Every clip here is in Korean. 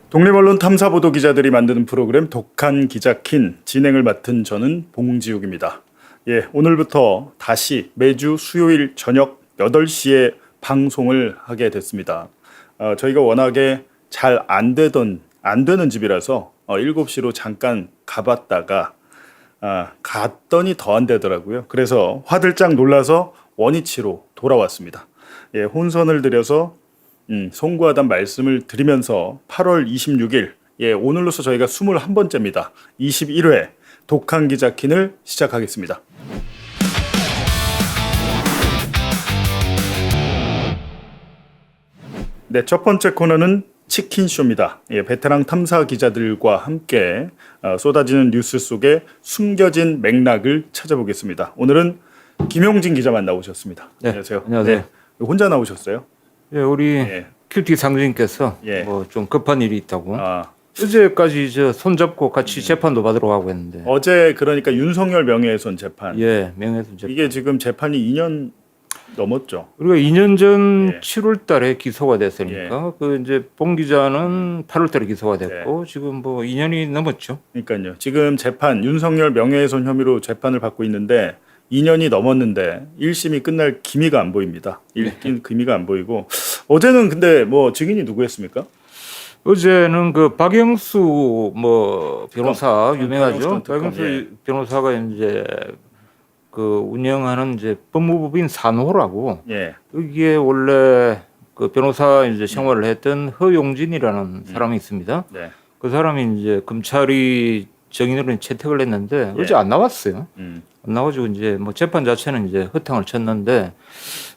독립언론 탐사보도 기자들이 만드는 프로그램 독한 기자킨 진행을 맡은 저는 봉지욱입니다. 오늘부터 다시 매주 수요일 저녁 8시에 방송을 하게 됐습니다. 저희가 워낙에 잘 안 되는 집이라서 7시로 잠깐 가봤다가 갔더니 더 안 되더라고요. 그래서 화들짝 놀라서 원위치로 돌아왔습니다. 혼선을 드려서 송구하단 말씀을 드리면서 8월 26일 오늘로서 저희가 21번째입니다. 21회 독한 기자킨을 시작하겠습니다. 네, 첫 번째 코너는 치킨쇼입니다. 베테랑 탐사 기자들과 함께 쏟아지는 뉴스 속에 숨겨진 맥락을 찾아보겠습니다. 오늘은 김용진 기자만 나오셨습니다. 네, 안녕하세요. 안녕하세요. 네, 혼자 나오셨어요? 우리 큐티 상주님께서 뭐 좀 급한 일이 있다고 어제까지 손잡고 같이 재판도 받으러 가고 했는데 어제 그러니까 윤석열 명예훼손 재판. 명예훼손 재판. 이게 지금 재판이 2년 넘었죠. 우리가 2년 전 7월 달에 기소가 됐으니까 그 이제 봉 기자는 8월 달에 기소가 됐고 지금 뭐 2년이 넘었죠. 그러니까요. 지금 재판 윤석열 명예훼손 혐의로 재판을 받고 있는데 2년이 넘었는데 1심이 끝날 기미가 안 보입니다. 기미가 안 보이고 어제는 근데 뭐 증인이 누구였습니까? 어제는 그 박영수 뭐 변호사 유명하죠. 박영수 변호사가 이제 그 운영하는 이제 법무법인 산호라고 여기에 원래 그 변호사 이제 생활을 했던 허용진이라는 사람이 있습니다. 그 사람이 이제 검찰이 정인으로 채택을 했는데 어제 안 나왔어요. 안 나와가지고 이제 뭐 재판 자체는 이제 허탕을 쳤는데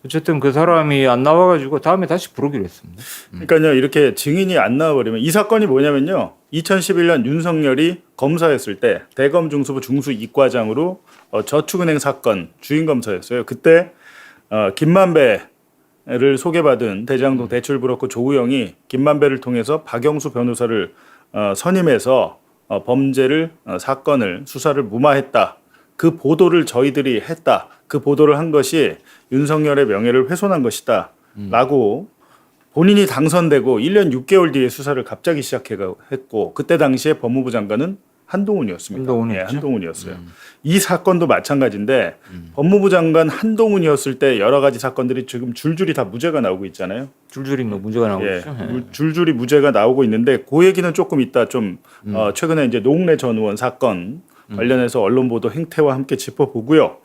어쨌든 그 사람이 안 나와가지고 다음에 다시 부르기로 했습니다. 그러니까요, 이렇게 증인이 안 나와버리면 이 사건이 뭐냐면요, 2011년 윤석열이 검사였을 때 대검 중수부 중수 이과장으로 저축은행 사건 주인 검사였어요. 그때 김만배를 소개받은 대장동 대출 브로커 조우영이 김만배를 통해서 박영수 변호사를 선임해서 범죄를 사건을 수사를 무마했다. 그 보도를 저희들이 했다. 그 보도를 한 것이 윤석열의 명예를 훼손한 것이다. 라고 본인이 당선되고 1년 6개월 뒤에 수사를 갑자기 시작했고 그때 당시에 법무부 장관은 한동훈이었습니다. 한동훈이었어요. 이 사건도 마찬가지인데 법무부 장관 한동훈이었을 때 여러 가지 사건들이 지금 줄줄이 다 무죄가 나오고 있잖아요. 줄줄이 뭐 무죄가 나오고 있죠. 줄줄이 무죄가 나오고 있는데 그 얘기는 조금 이따 좀 최근에 이제 노웅래 전 의원 사건 관련해서 언론 보도 행태와 함께 짚어보고요.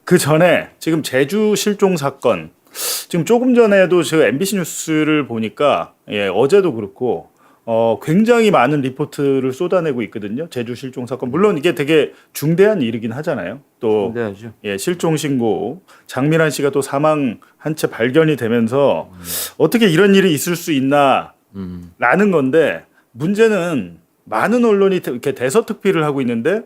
그 전에 지금 제주 실종 사건 지금 조금 전에도 제가 MBC 뉴스를 보니까 어제도 그렇고 굉장히 많은 리포트를 쏟아내고 있거든요. 제주 실종 사건 물론 이게 되게 중대한 일이긴 하잖아요. 또 중대하죠. 실종 신고 장미란 씨가 또 사망한 채 발견이 되면서 어떻게 이런 일이 있을 수 있나라는 건데 문제는 많은 언론이 이렇게 대서특필을 하고 있는데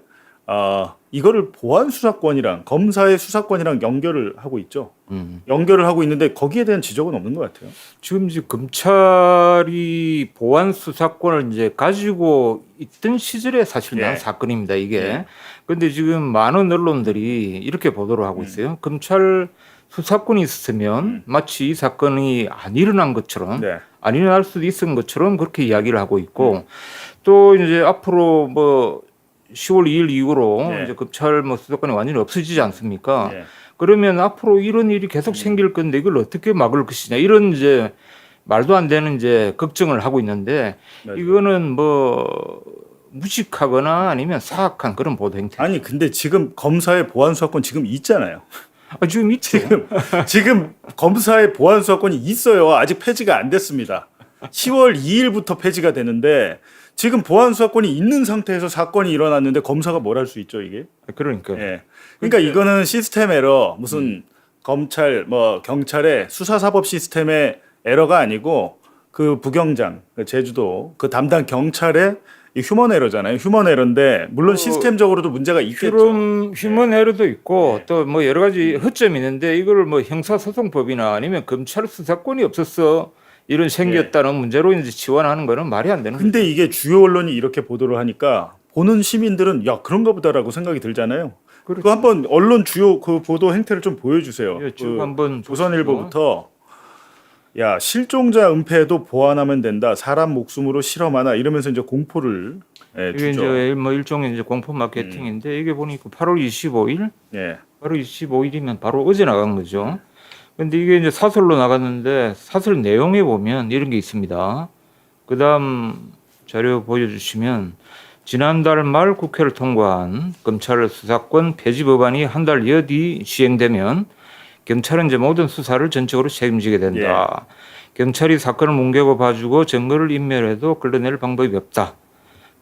이거를 보안 수사권이랑 검사의 수사권이랑 연결을 하고 있죠. 연결을 하고 있는데 거기에 대한 지적은 없는 것 같아요. 지금 이제 검찰이 보안 수사권을 이제 가지고 있던 시절에 사실 난 사건입니다. 이게. 그런데 지금 많은 언론들이 이렇게 보도를 하고 있어요. 검찰 수사권이 있으면 마치 이 사건이 안 일어난 것처럼 안 일어날 수도 있었던 것처럼 그렇게 이야기를 하고 있고 또 이제 앞으로 뭐 10월 2일 이후로 이제 검찰 뭐 수사권이 완전히 없어지지 않습니까? 그러면 앞으로 이런 일이 계속 생길 건데 이걸 어떻게 막을 것이냐 이런 이제 말도 안 되는 이제 걱정을 하고 있는데 이거는 뭐 무식하거나 아니면 사악한 그런 보도 행태. 아니 근데 지금 검사의 보안 수사권 지금 있잖아요. 지금 있죠. 지금 검사의 보안 수사권이 있어요. 아직 폐지가 안 됐습니다. 10월 2일부터 폐지가 되는데 지금 보안 수사권이 있는 상태에서 사건이 일어났는데 검사가 뭘 할 수 있죠, 이게? 그러니까요. 그러니까 이거는 시스템 에러, 무슨 검찰, 뭐 경찰의 수사사법 시스템의 에러가 아니고 그 부경장, 제주도 그 담당 경찰의 이 휴먼 에러잖아요. 휴먼 에러인데 물론 시스템적으로도 문제가 있겠죠. 휴먼 에러도 있고 또 뭐 여러 가지 허점이 있는데 이거를 뭐 형사소송법이나 아니면 검찰 수사권이 없었어 이런 생겼다는 문제로 이제 지원하는 거는 말이 안 되는 거죠. 근데 이게 주요 언론이 이렇게 보도를 하니까 보는 시민들은 야 그런가 보다라고 생각이 들잖아요. 그렇죠. 그 한번 언론 주요 그 보도 행태를 좀 보여주세요. 예, 쭉 그 한번 조선일보부터 야 실종자 은폐도 보완하면 된다. 사람 목숨으로 실험하나 이러면서 이제 공포를 이게 주죠. 이제 뭐 일종의 이제 공포 마케팅인데 이게 보니까 8월 25일, 예. 8월 25일이면 바로 어제 나간 거죠. 근데 이게 이제 사설로 나갔는데 사설 내용에 보면 이런 게 있습니다. 그다음 자료 보여주시면 지난달 말 국회를 통과한 검찰 수사권 폐지 법안이 한 달 여뒤 시행되면 경찰은 이제 모든 수사를 전적으로 책임지게 된다. 경찰이 사건을 뭉개고 봐주고 증거를 인멸해도 걸러낼 방법이 없다.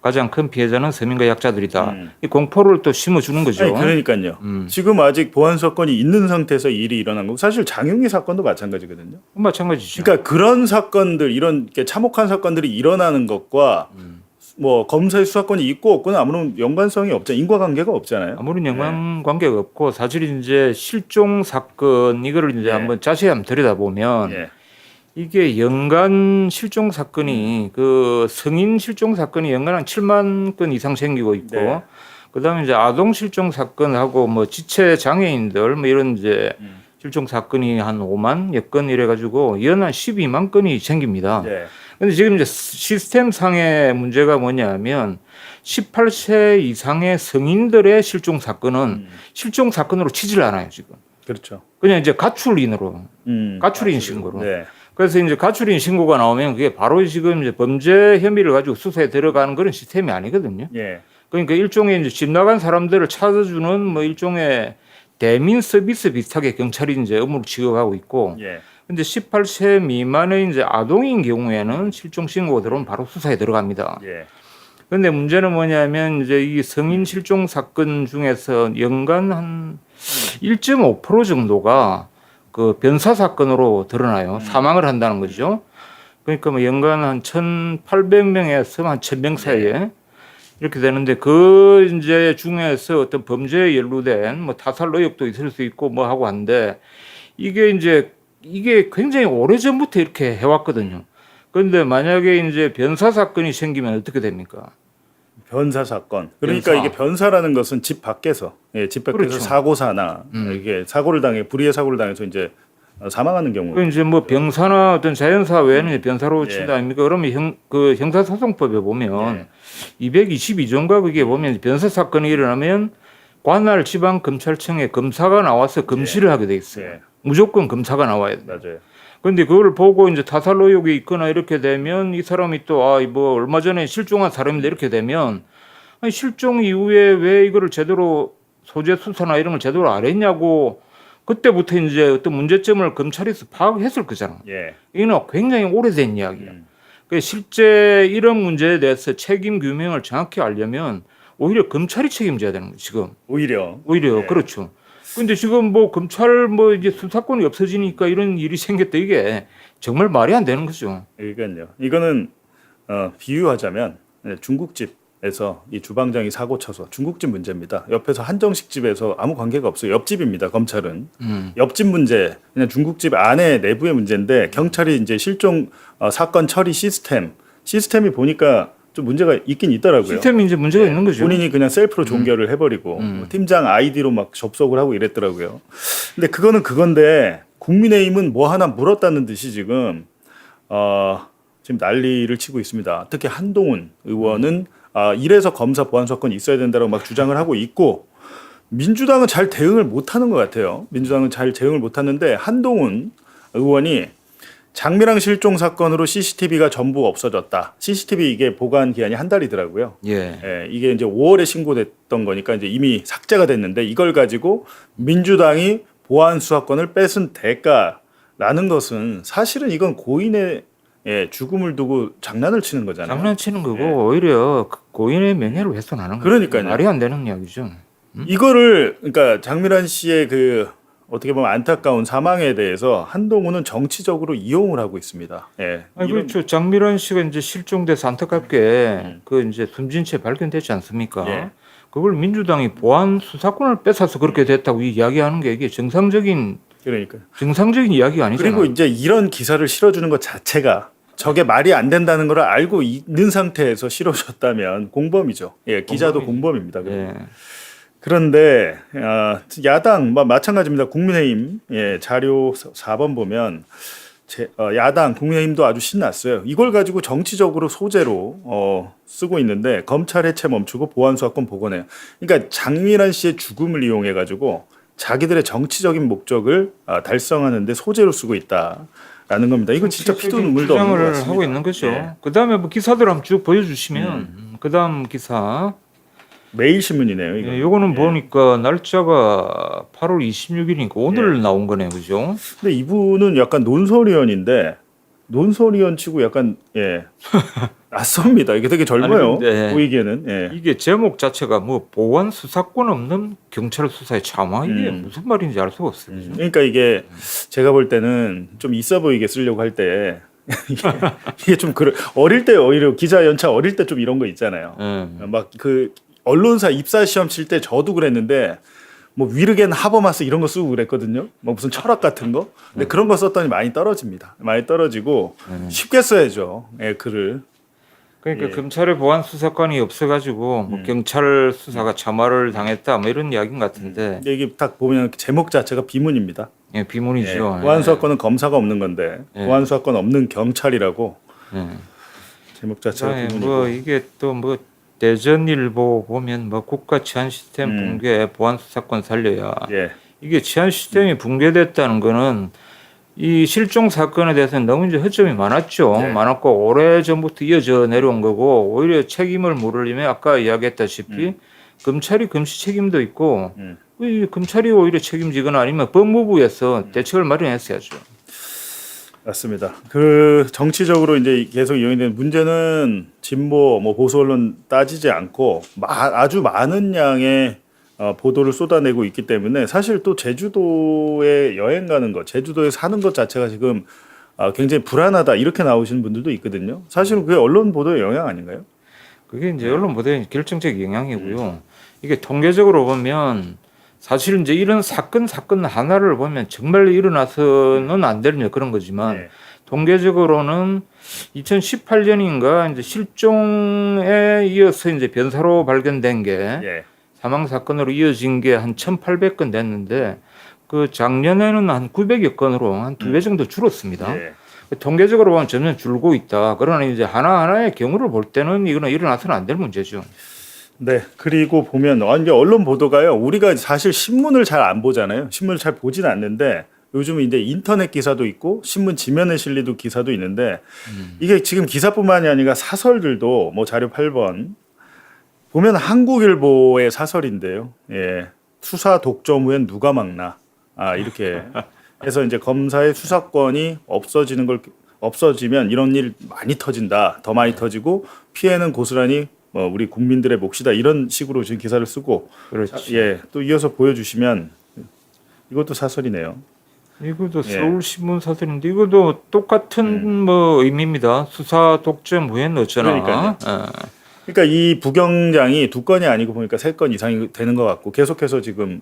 가장 큰 피해자는 서민과 약자들이다. 이 공포를 또 심어주는 거죠. 아니, 그러니까요. 지금 아직 보안 사건이 있는 상태에서 일이 일어난 거고 사실 장윤기 사건도 마찬가지거든요. 마찬가지죠. 그러니까 그런 사건들 이런 이렇게 참혹한 사건들이 일어나는 것과 뭐 검사의 수사권이 있고 없고는 아무런 연관성이 없잖아요. 인과관계가 없잖아요. 아무런 연관 관계가 없고 사실 이제 실종 사건 이거를 이제 한번 자세히 한번 들여다보면 예. 이게 연간 실종 사건이 그 성인 실종 사건이 연간 한 7만 건 이상 생기고 있고 네. 그다음에 이제 아동 실종 사건하고 뭐 지체 장애인들 뭐 이런 이제 실종 사건이 한 5만 건 이래 가지고 연한 12만 건이 생깁니다. 예. 근데 지금 이제 시스템 상의 문제가 뭐냐면 18세 이상의 성인들의 실종 사건은 실종 사건으로 치질 않아요, 지금. 그렇죠. 그냥 이제 가출인으로 가출인 신고로. 네. 그래서 이제 가출인 신고가 나오면 그게 바로 지금 이제 범죄 혐의를 가지고 수사에 들어가는 그런 시스템이 아니거든요. 예. 그러니까 일종의 이제 집 나간 사람들을 찾아주는 뭐 일종의 대민 서비스 비슷하게 경찰이 이제 업무를 지어가고 있고. 예. 근데 18세 미만의 이제 아동인 경우에는 실종 신고가 들어오면 바로 수사에 들어갑니다. 예. 근데 문제는 뭐냐면 이제 이 성인 실종 사건 중에서 연간 한 1.5% 정도가 그 변사 사건으로 드러나요. 사망을 한다는 거죠. 그러니까 뭐 연간 한 1,800명에서 한 1,000명 사이에 이렇게 되는데 그 이제 중에서 어떤 범죄에 연루된 뭐 타살 의혹도 있을 수 있고 뭐 하고 한데 이게 굉장히 오래전부터 이렇게 해왔거든요. 그런데 만약에 이제 변사 사건이 생기면 어떻게 됩니까? 변사 사건. 그러니까 변사. 이게 변사라는 것은 집 밖에서, 집 밖에서 그렇죠. 사고사나 이게 사고를 당해 불의의 사고를 당해서 이제 사망하는 경우. 그 이제 뭐 병사나 어떤 자연사 외에는 변사로 예. 친다 아닙니까? 그러면 그 형사소송법에 보면 222조인가 그게 보면 변사 사건이 일어나면 관할 지방 검찰청에 검사가 나와서 검시를 하게 돼 있어요. 예. 무조건 검사가 나와야 돼. 맞아요. 그런데 그걸 보고 이제 타살 의혹이 있거나 이렇게 되면 이 사람이 또 뭐 얼마 전에 실종한 사람인데 이렇게 되면 아니 실종 이후에 왜 이거를 제대로 소재 수사나 이런 걸 제대로 안 했냐고 그때부터 이제 어떤 문제점을 검찰에서 파악했을 거잖아. 예. 이는 굉장히 오래된 이야기야. 그 실제 이런 문제에 대해서 책임 규명을 정확히 알려면 오히려 검찰이 책임져야 되는 거예요. 지금 오히려. 예. 그렇죠. 근데 지금 뭐 검찰 뭐 이제 수사권이 없어지니까 이런 일이 생겼다 이게 정말 말이 안 되는 거죠. 그러니까요. 이거는 비유하자면 중국집에서 이 주방장이 사고 쳐서 중국집 문제입니다. 옆에서 한정식집에서 아무 관계가 없어요. 옆집입니다. 검찰은 옆집 문제, 그냥 중국집 안에 내부의 문제인데 경찰이 이제 실종 사건 처리 시스템이 보니까 좀 문제가 있긴 있더라고요. 시스템이 이제 문제가 있는 거죠. 본인이 그냥 셀프로 종결을 해버리고 뭐 팀장 아이디로 막 접속을 하고 이랬더라고요. 근데 그거는 그건데 국민의힘은 뭐 하나 물었다는 듯이 지금 지금 난리를 치고 있습니다. 특히 한동훈 의원은 이래서 검사 보안 사건이 있어야 된다고 막 주장을 하고 있고 민주당은 잘 대응을 못하는 것 같아요. 민주당은 잘 대응을 못하는데 한동훈 의원이 장미랑 실종 사건으로 CCTV가 전부 없어졌다. CCTV 이게 보관 기한이 한 달이더라고요. 예. 이게 이제 5월에 신고됐던 거니까 이제 이미 삭제가 됐는데 이걸 가지고 민주당이 보안 수사권을 뺏은 대가라는 것은 사실은 이건 고인의 죽음을 두고 장난을 치는 거잖아요. 장난치는 거고 오히려 그 고인의 명예를 훼손하는 거예요. 그러니까요. 말이 안 되는 이야기죠. 이거를 그러니까 장미란 씨의 그 어떻게 보면 안타까운 사망에 대해서 한동훈은 정치적으로 이용을 하고 있습니다. 예. 아니, 이런- 그렇죠. 장미란 씨가 이제 실종돼서 안타깝게 그 이제 숨진 채 발견되지 않습니까? 예. 그걸 민주당이 보안 수사권을 뺏어서 그렇게 됐다고 이야기하는 게 이게 정상적인 그러니까. 이야기가 아니잖아요. 그리고 이제 이런 기사를 실어주는 것 자체가 저게 말이 안 된다는 걸 알고 있는 상태에서 실어줬다면 공범이죠. 예, 기자도 공범입니다. 예. 그런데 야당 마찬가지입니다. 국민의힘 자료 4번 보면 야당 국민의힘도 아주 신났어요. 이걸 가지고 정치적으로 소재로 쓰고 있는데 검찰 해체 멈추고 보안수사권 복원해요. 그러니까 장미란 씨의 죽음을 이용해 가지고 자기들의 정치적인 목적을 달성하는 데 소재로 쓰고 있다라는 겁니다. 이건 진짜 피도 눈물도 없는 것 주장을 같습니다. 하고 있는 거죠. 예. 그다음에 뭐 기사들 한번 쭉 보여주시면 그다음 기사 매일신문이네요. 이거. 예, 요거는 보니까 날짜가 8월 26일이니까 오늘 나온 거네요, 그죠? 근데 이분은 약간 논설위원인데 논설위원 치고 약간 낯섭니다. 이게 되게 젊어요. 아니, 근데 보이기에는. 예. 이게 제목 자체가 뭐 보안 수사권 없는 경찰 수사의 참화 이게 무슨 말인지 알 수가 없어요. 그죠? 그러니까 이게 제가 볼 때는 좀 있어 보이게 쓰려고 할 때 이게 좀 어릴 때 오히려 기자 연차 어릴 때 좀 이런 거 있잖아요. 예. 막 그 언론사 입사 시험 칠 때 저도 그랬는데 뭐 위르겐 하버마스 이런 거 쓰고 그랬거든요. 뭐 무슨 철학 같은 거. 근데 그런 거 썼더니 많이 떨어집니다. 많이 떨어지고 쉽게 써야죠. 글을. 그러니까 검찰의 보안 수사권이 없어가지고 뭐 경찰 수사가 참화를 당했다 뭐 이런 이야기인 것 같은데 근데 이게 딱 보면 제목 자체가 비문입니다. 예, 비문이죠. 보안수사권은 검사가 없는 건데 보안수사권 없는 경찰이라고 예. 제목 자체가 그다음에 비문이고. 뭐 이게 또 뭐 대전일보 보면 뭐 국가 치안 시스템 붕괴 보안 수사권 살려야 예. 이게 치안 시스템이 붕괴됐다는 거는 이 실종 사건에 대해서는 너무 이제 허점이 많았죠. 네. 많았고 오래 전부터 이어져 내려온 거고 오히려 책임을 물으려면 아까 이야기했다시피 검찰이 금시 책임도 있고 이 검찰이 오히려 책임지거나 아니면 법무부에서 대책을 마련했어야죠. 맞습니다. 그 정치적으로 이제 계속 이용이 되는 문제는 진보 뭐 보수 언론 따지지 않고 아주 많은 양의 보도를 쏟아내고 있기 때문에 사실 또 제주도에 여행 가는 것, 제주도에 사는 것 자체가 지금 굉장히 불안하다 이렇게 나오시는 분들도 있거든요. 사실은 그게 언론 보도의 영향 아닌가요? 그게 이제 언론 보도의 결정적 영향이고요. 이게 통계적으로 보면 사실 이제 이런 사건 하나를 보면 정말 일어나서는 안 되는 그런 거지만 네. 통계적으로는 2018년인가 이제 실종에 이어서 이제 변사로 발견된 게 예. 사망 사건으로 이어진 게 한 1,800건 됐는데 그 작년에는 한 900여 건으로 한 2배 정도 줄었습니다. 예. 통계적으로 보면 점점 줄고 있다. 그러나 이제 하나하나의 경우를 볼 때는 이거는 일어나서는 안 될 문제죠. 네. 그리고 보면 이제 언론 보도가요. 우리가 사실 신문을 잘 안 보잖아요. 신문을 잘 보진 않는데 요즘은 이제 인터넷 기사도 있고 신문 지면에 실리도 기사도 있는데 이게 지금 기사뿐만이 아니라 사설들도 뭐 자료 8번 보면 한국일보의 사설인데요. 예. 수사 독점 후엔 누가 막나. 이렇게 해서 이제 검사의 수사권이 없어지면 이런 일 많이 터진다. 더 많이 터지고 피해는 고스란히 우리 국민들의 몫이다. 이런 식으로 지금 기사를 쓰고 그렇지. 예. 또 이어서 보여주시면 이것도 사설이네요. 이것도 서울신문 사설인데 이것도 똑같은 뭐 의미입니다. 수사 독점 후엔 어쩌나. 그러니까요. 예. 그러니까 이 부경장이 2건이 아니고 보니까 3건 이상이 되는 것 같고 계속해서 지금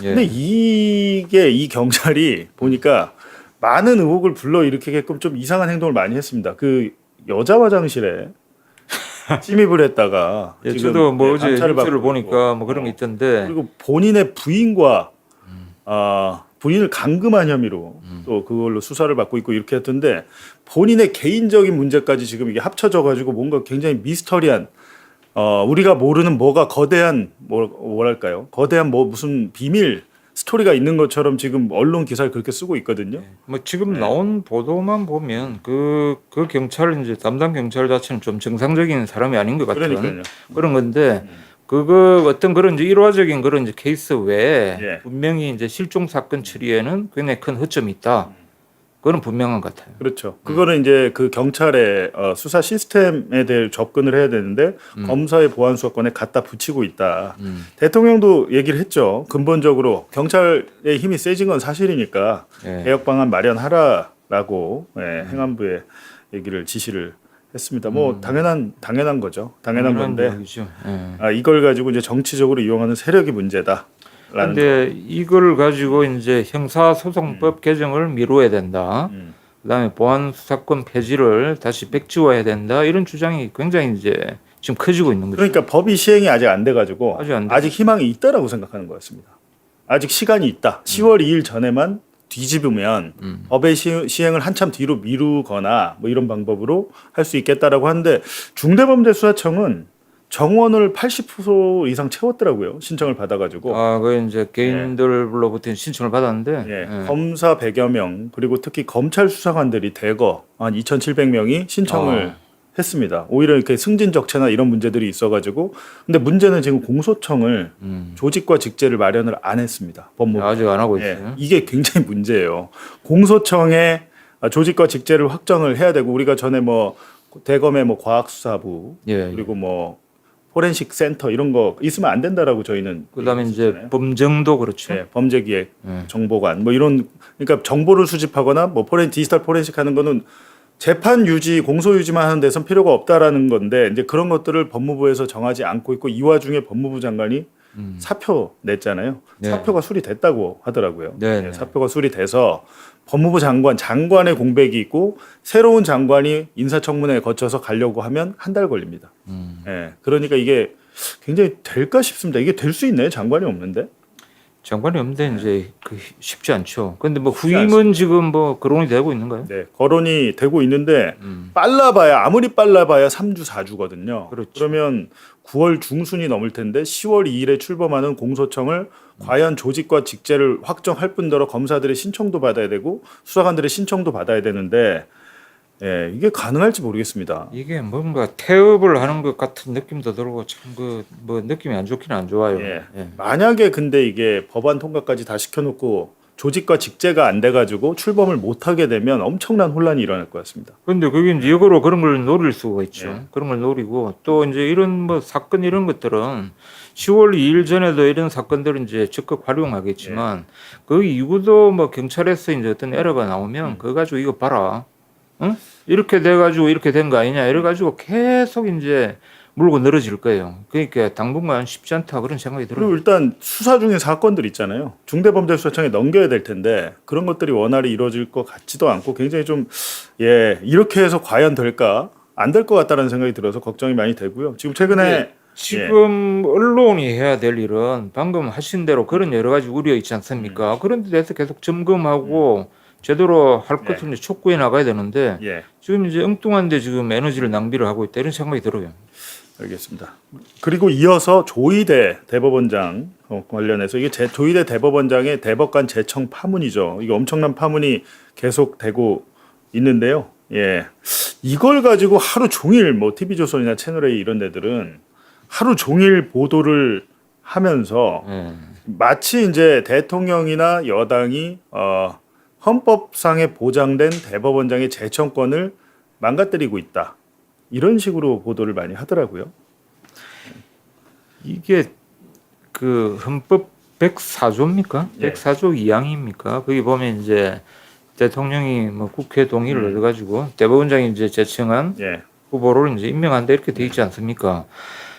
예. 근데 이게 이 경찰이 보니까 많은 의혹을 불러일으키게끔 좀 이상한 행동을 많이 했습니다. 그 여자 화장실에 침입을 했다가 예, 지금 저도 뭐 어제 감찰을 뉴스를 받고 보니까 있고. 뭐 그런 게 있던데 그리고 본인의 부인과 부인을 감금한 혐의로 또 그걸로 수사를 받고 있고 이렇게 했던데 본인의 개인적인 문제까지 지금 이게 합쳐져 가지고 뭔가 굉장히 미스터리한 우리가 모르는 뭐가 거대한 뭐랄까요? 거대한 무슨 비밀 스토리가 있는 것처럼 지금 언론 기사를 그렇게 쓰고 있거든요. 뭐 지금 나온 보도만 보면 그 경찰 이제 담당 경찰 자체는 좀 정상적인 사람이 아닌 것 같은 그러니까요. 그런 건데 그거 어떤 그런 이제 일화적인 그런 이제 케이스 외에 예. 분명히 이제 실종 사건 처리에는 굉장히 큰 허점이 있다. 그건 분명한 것 같아요. 그렇죠. 그거는 이제 그 경찰의 수사 시스템에 대해 접근을 해야 되는데 검사의 보안 수사권에 갖다 붙이고 있다. 대통령도 얘기를 했죠. 근본적으로 경찰의 힘이 세진 건 사실이니까 예. 개혁 방안 마련하라라고 행안부에 얘기를 지시를 했습니다. 뭐 당연한 거죠. 당연한 건데 얘기죠. 예. 이걸 가지고 이제 정치적으로 이용하는 세력이 문제다. 근데 이걸 가지고 이제 형사소송법 개정을 미뤄야 된다. 그다음에 보안 수사권 폐지를 다시 백지화해야 된다. 이런 주장이 굉장히 이제 지금 커지고 있는 거죠. 그러니까 법이 시행이 아직 안 돼가지고 아직 안 아직 희망이 있다라고 생각하는 것 같습니다. 아직 시간이 있다. 10월 2일 전에만 뒤집으면 법의 시행을 한참 뒤로 미루거나 뭐 이런 방법으로 할 수 있겠다라고 하는데 중대범죄수사청은 정원을 80% 이상 채웠더라고요. 신청을 받아가지고. 그 이제 개인들로부터 신청을 받았는데 예, 검사 100여 명 그리고 특히 검찰 수사관들이 대거 한 2,700명이 신청을 했습니다. 오히려 이렇게 승진 적체나 이런 문제들이 있어가지고 근데 문제는 지금 공소청을 조직과 직제를 마련을 안 했습니다. 법무부 아직 안 하고 있어요. 이게 굉장히 문제예요. 공소청에 조직과 직제를 확정을 해야 되고 우리가 전에 뭐 대검의 뭐 과학수사부 예. 그리고 뭐 포렌식 센터 이런 거 있으면 안 된다라고 저희는 그다음에 이제 얘기했었잖아요. 범정도 그렇죠. 네, 범죄기획 정보관 뭐 이런 그러니까 정보를 수집하거나 뭐 디지털 포렌식 하는 거는 재판 유지 공소 유지만 하는 데선 필요가 없다라는 건데 이제 그런 것들을 법무부에서 정하지 않고 있고 이 와중에 법무부 장관이 사표 냈잖아요. 네. 사표가 수리됐다고 하더라고요. 네, 네. 사표가 수리돼서 법무부 장관의 공백이 있고 새로운 장관이 인사청문회에 거쳐서 가려고 하면 한 달 걸립니다. 그러니까 이게 굉장히 될까 싶습니다. 이게 될 수 있나요? 장관이 없는데? 장관이 없는데 이제 쉽지 않죠. 근데 뭐 쉽지 후임은 지금 뭐 거론이 되고 있는가요? 네, 거론이 되고 있는데 아무리 빨라봐야 3주 4주거든요. 그렇죠. 그러면 9월 중순이 넘을 텐데 10월 2일에 출범하는 공소청을 과연 조직과 직제를 확정할 뿐더러 검사들의 신청도 받아야 되고 수사관들의 신청도 받아야 되는데 이게 가능할지 모르겠습니다. 이게 뭔가 태업을 하는 것 같은 느낌도 들고 참 뭐 느낌이 안 좋긴 안 좋아요. 예. 만약에 근데 이게 법안 통과까지 다 시켜놓고 조직과 직제가 안 돼가지고 출범을 못하게 되면 엄청난 혼란이 일어날 것 같습니다. 근데 그게 이제 역으로 그런 걸 노릴 수가 있죠. 예. 그런 걸 노리고 또 이제 이런 뭐 사건 이런 것들은 10월 2일 전에도 이런 사건들은 이제 적극 활용하겠지만 그 이후도 뭐 경찰에서 이제 어떤 에러가 나오면 그거 가지고 이거 봐라. 응? 이렇게 돼가지고 이렇게 된 거 아니냐 이래가지고 계속 이제 물고 늘어질 거예요. 그러니까 당분간 쉽지 않다 그런 생각이 들어요. 그리고 일단 수사 중인 사건들 있잖아요. 중대범죄수사청에 넘겨야 될 텐데 그런 것들이 원활히 이루어질 것 같지도 않고 굉장히 좀 이렇게 해서 과연 될까 안 될 것 같다는 생각이 들어서 걱정이 많이 되고요. 지금 최근에 지금 언론이 해야 될 일은 방금 하신 대로 그런 여러 가지 우려 있지 않습니까? 그런 데 대해서 계속 점검하고 제대로 할 것을 이제 촉구해 나가야 되는데 지금 이제 엉뚱한데 지금 에너지를 낭비를 하고 있다 이런 생각이 들어요. 알겠습니다. 그리고 이어서 조희대 대법원장 관련해서 이게 조희대 대법원장의 대법관 재청 파문이죠. 이게 엄청난 파문이 계속되고 있는데요. 이걸 가지고 하루 종일 뭐 TV조선이나 채널A 이런 데들은 하루 종일 보도를 하면서 마치 이제 대통령이나 여당이 헌법상에 보장된 대법원장의 재청권을 망가뜨리고 있다. 이런 식으로 보도를 많이 하더라고요. 이게 그 헌법 104조입니까? 104조 2항입니까? 거기 보면 이제 대통령이 뭐 국회 동의를 얻어가지고 대법원장이 이제 제청한 후보를 이제 임명한다 이렇게 돼 있지 않습니까?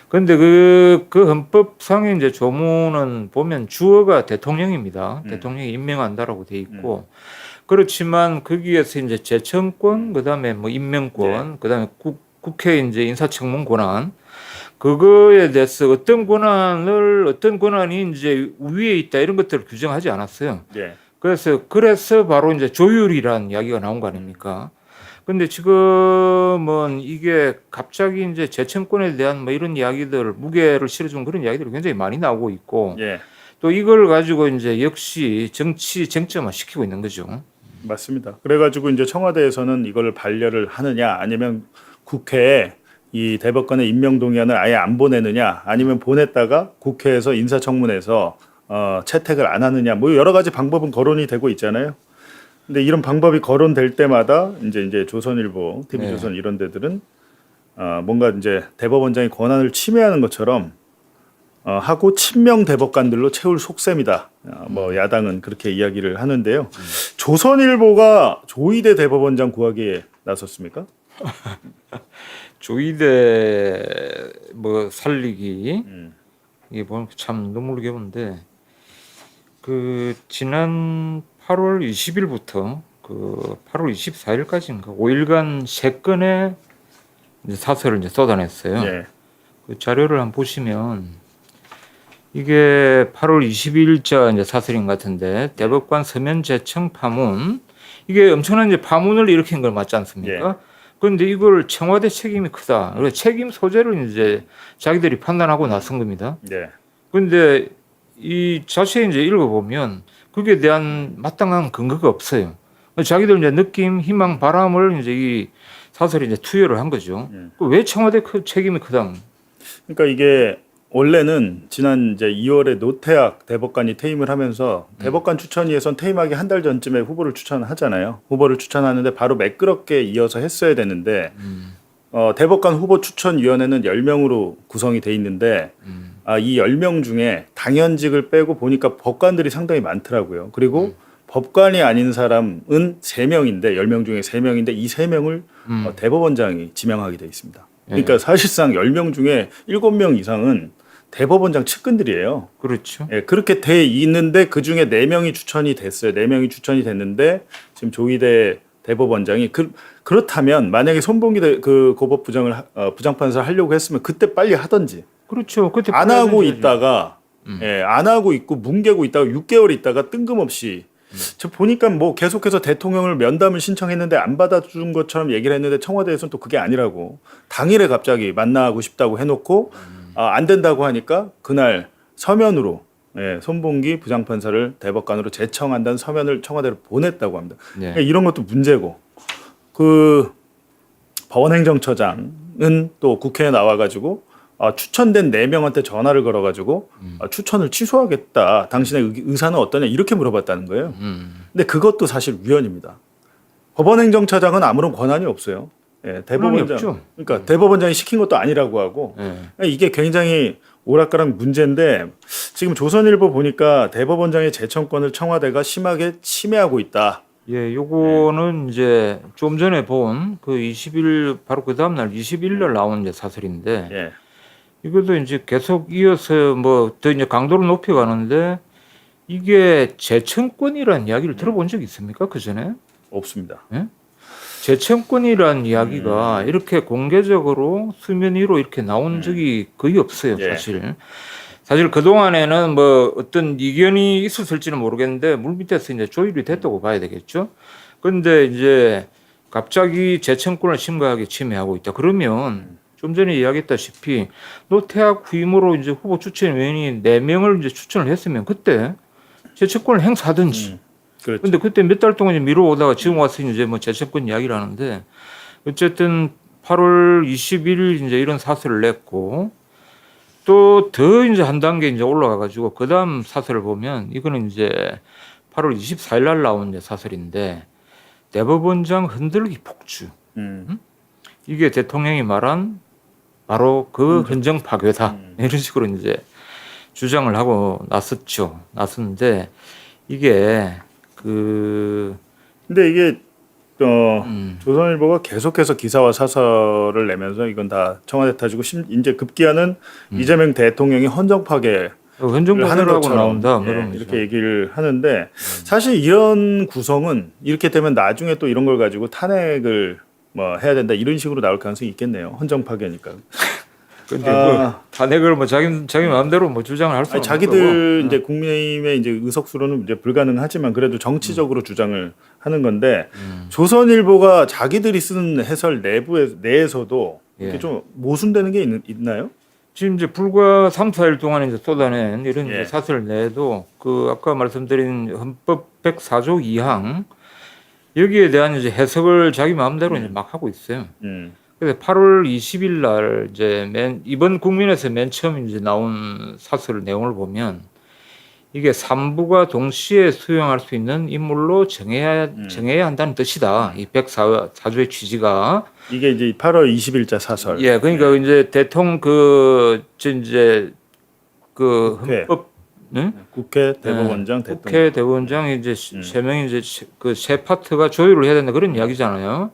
그런데 그 헌법상의 이제 조문은 보면 주어가 대통령입니다. 대통령이 임명한다라고 돼 있고 그렇지만 거기에서 이제 재청권, 그다음에 뭐 임명권, 그다음에 국회 이제 인사청문 권한 그거에 대해서 어떤 권한이 이제 위에 있다 이런 것들을 규정하지 않았어요. 그래서 바로 이제 조율이란 이야기가 나온 거 아닙니까? 근데 지금은 이게 갑자기 이제 재청권에 대한 뭐 이런 이야기들 무게를 실어준 그런 이야기들이 굉장히 많이 나오고 있고 또 이걸 가지고 이제 역시 정치 쟁점화 시키고 있는 거죠. 맞습니다. 그래가지고 이제 청와대에서는 이걸 반려를 하느냐 아니면 국회에 이 대법관의 임명 동의안을 아예 안 보내느냐 아니면 보냈다가 국회에서 인사청문회에서 채택을 안 하느냐 뭐 여러 가지 방법은 거론이 되고 있잖아요. 근데 이런 방법이 거론될 때마다 이제 조선일보, TV조선 네. 이런 데들은 뭔가 이제 대법원장이 권한을 침해하는 것처럼 하고 친명 대법관들로 채울 속셈이다. 뭐 야당은 그렇게 이야기를 하는데요. 조선일보가 조희대 대법원장 구하기에 나섰습니까? 조이대 뭐 살리기 음. 이게 보면 참 눈물겨운데 그 지난 8월 20일부터 그 8월 24일까지인가 5일간 3건의 이제 사설을 이제 쏟아냈어요. 예. 그 자료를 한번 보시면 이게 8월 22일자 이제 사설인 것 같은데 대법관 서면 제청 파문 이게 엄청난 이제 파문을 일으킨 걸 맞지 않습니까? 그런데 이걸 청와대 책임이 크다. 그래서 책임 소재를 이제 자기들이 판단하고 나선 겁니다. 네. 그런데 이 자세히 이제 읽어보면 그게 대한 마땅한 근거가 없어요. 자기들 이제 느낌, 희망, 바람을 이제 이 사설에 이제 투여를 한 거죠. 왜 청와대 책임이 크다? 그러니까 이게 원래는 지난 이제 2월에 노태학 대법관이 퇴임을 하면서 대법관 추천위에선 퇴임하기 한 달 전쯤에 후보를 추천하잖아요. 후보를 추천하는데 바로 매끄럽게 이어서 했어야 되는데 대법관 후보 추천위원회는 10명으로 구성이 돼 있는데 이 10명 중에 당연직을 빼고 보니까 법관들이 상당히 많더라고요. 그리고 법관이 아닌 사람은 3명인데 10명 중에 3명인데 이 3명을 대법원장이 지명하게 돼 있습니다. 그러니까 사실상 10명 중에 7명 이상은 대법원장 측근들이에요. 그렇죠. 예, 그렇게 돼 있는데 그 중에 4명이 추천이 됐어요. 4명이 추천이 됐는데 지금 조희대 대법원장이 그렇다면 만약에 손봉기 그 고법 부장판사 하려고 했으면 그때 빨리 하든지 그렇죠. 그때 안 하고 해야지. 있다가 안 하고 있고 뭉개고 있다가 6개월 있다가 뜬금없이 저 보니까 뭐 계속해서 대통령을 면담을 신청했는데 안 받아준 것처럼 얘기를 했는데 청와대에서는 또 그게 아니라고 당일에 갑자기 만나고 싶다고 해놓고 안 된다고 하니까 그날 서면으로 손봉기 부장판사를 대법관으로 제청한다는 서면을 청와대로 보냈다고 합니다. 네. 그러니까 이런 것도 문제고 그 법원행정처장은 또 국회에 나와가지고 추천된 4명한테 전화를 걸어가지고 추천을 취소하겠다. 당신의 의사는 어떠냐 이렇게 물어봤다는 거예요. 근데 그것도 사실 위헌입니다. 법원행정처장은 아무런 권한이 없어요. 예, 대법원장. 없죠. 그러니까 대법원장이 시킨 것도 아니라고 하고 네. 이게 굉장히 오락가락 문제인데 지금 조선일보 보니까 대법원장의 제청권을 청와대가 심하게 침해하고 있다. 예, 요거는 이제 좀 전에 본 그 20일 바로 그 다음 날 21일 날 나온 이제 사설인데 예. 이것도 이제 계속 이어서 뭐 더 이제 강도를 높여 가는데 이게 재청권이라는 이야기를 들어본 적 있습니까? 그 전에? 없습니다. 재청권이라는 이야기가 이렇게 공개적으로 수면 위로 이렇게 나온 적이 거의 없어요, 예. 사실. 사실 그동안에는 뭐 어떤 이견이 있었을지는 모르겠는데 물밑에서 이제 조율이 됐다고 봐야 되겠죠. 그런데 이제 갑자기 재청권을 심각하게 침해하고 있다. 그러면 좀 전에 이야기했다시피 노태학 후임으로 이제 후보 추천위원이 4명을 이제 추천을 했으면 그때 재청권을 행사하든지. 그렇죠. 근데 그때 몇 달 동안 이제 미뤄오다가 지금 와서 이제 뭐 재청권 이야기를 하는데 어쨌든 8월 21일 이제 이런 사설을 냈고 또 더 이제 한 단계 이제 올라가 가지고 그 다음 사설을 보면 이거는 이제 8월 24일 날 나온 이제 사설인데 대법원장 흔들기 폭주. 이게 대통령이 말한 바로 그 헌정 파괴다. 이런 식으로 이제 주장을 하고 나섰는데 이게 근데 이게 조선일보가 계속해서 기사와 사설을 내면서 이건 다 청와대 탓이고 이제 급기야는 이재명 대통령이 헌정 파괴 헌정 하는 파괴라고 것처럼 나온다. 이렇게 얘기를 하는데 사실 이런 구성은 이렇게 되면 나중에 또 이런 걸 가지고 탄핵을 뭐 해야 된다 이런 식으로 나올 가능성이 있겠네요. 헌정 파괴니까. 근데 그 탄핵을 뭐 자기 마음대로 뭐 주장을 할 수 없는 자기들 이제 국민의힘의 이제 의석수로는 이제 불가능하지만 그래도 정치적으로 주장을 하는 건데 조선일보가 자기들이 쓰는 해설 내에서도 이렇게 좀 모순되는 게 있나요? 지금 이제 불과 3, 4일 동안 이제 쏟아낸 이런 예. 이제 사설 내에도 그 아까 말씀드린 헌법 104조 2항 여기에 대한 이제 해석을 자기 마음대로 이제 막 하고 있어요. 그래서 8월 20일 날 이제 이번 국민에서 맨 처음 이제 나온 사설 내용을 보면 이게 3부가 동시에 수용할 수 있는 인물로 정해야 한다는 뜻이다. 이 104조의 취지가. 이게 이제 8월 20일자 사설. 예, 그러니까 이제 대통령 이제 국회. 헌법 국회, 대법원장, 대통령. 국회 대법원장이 이제 세 명이 이제 그 세 파트가 조율을 해야 된다 그런 이야기잖아요.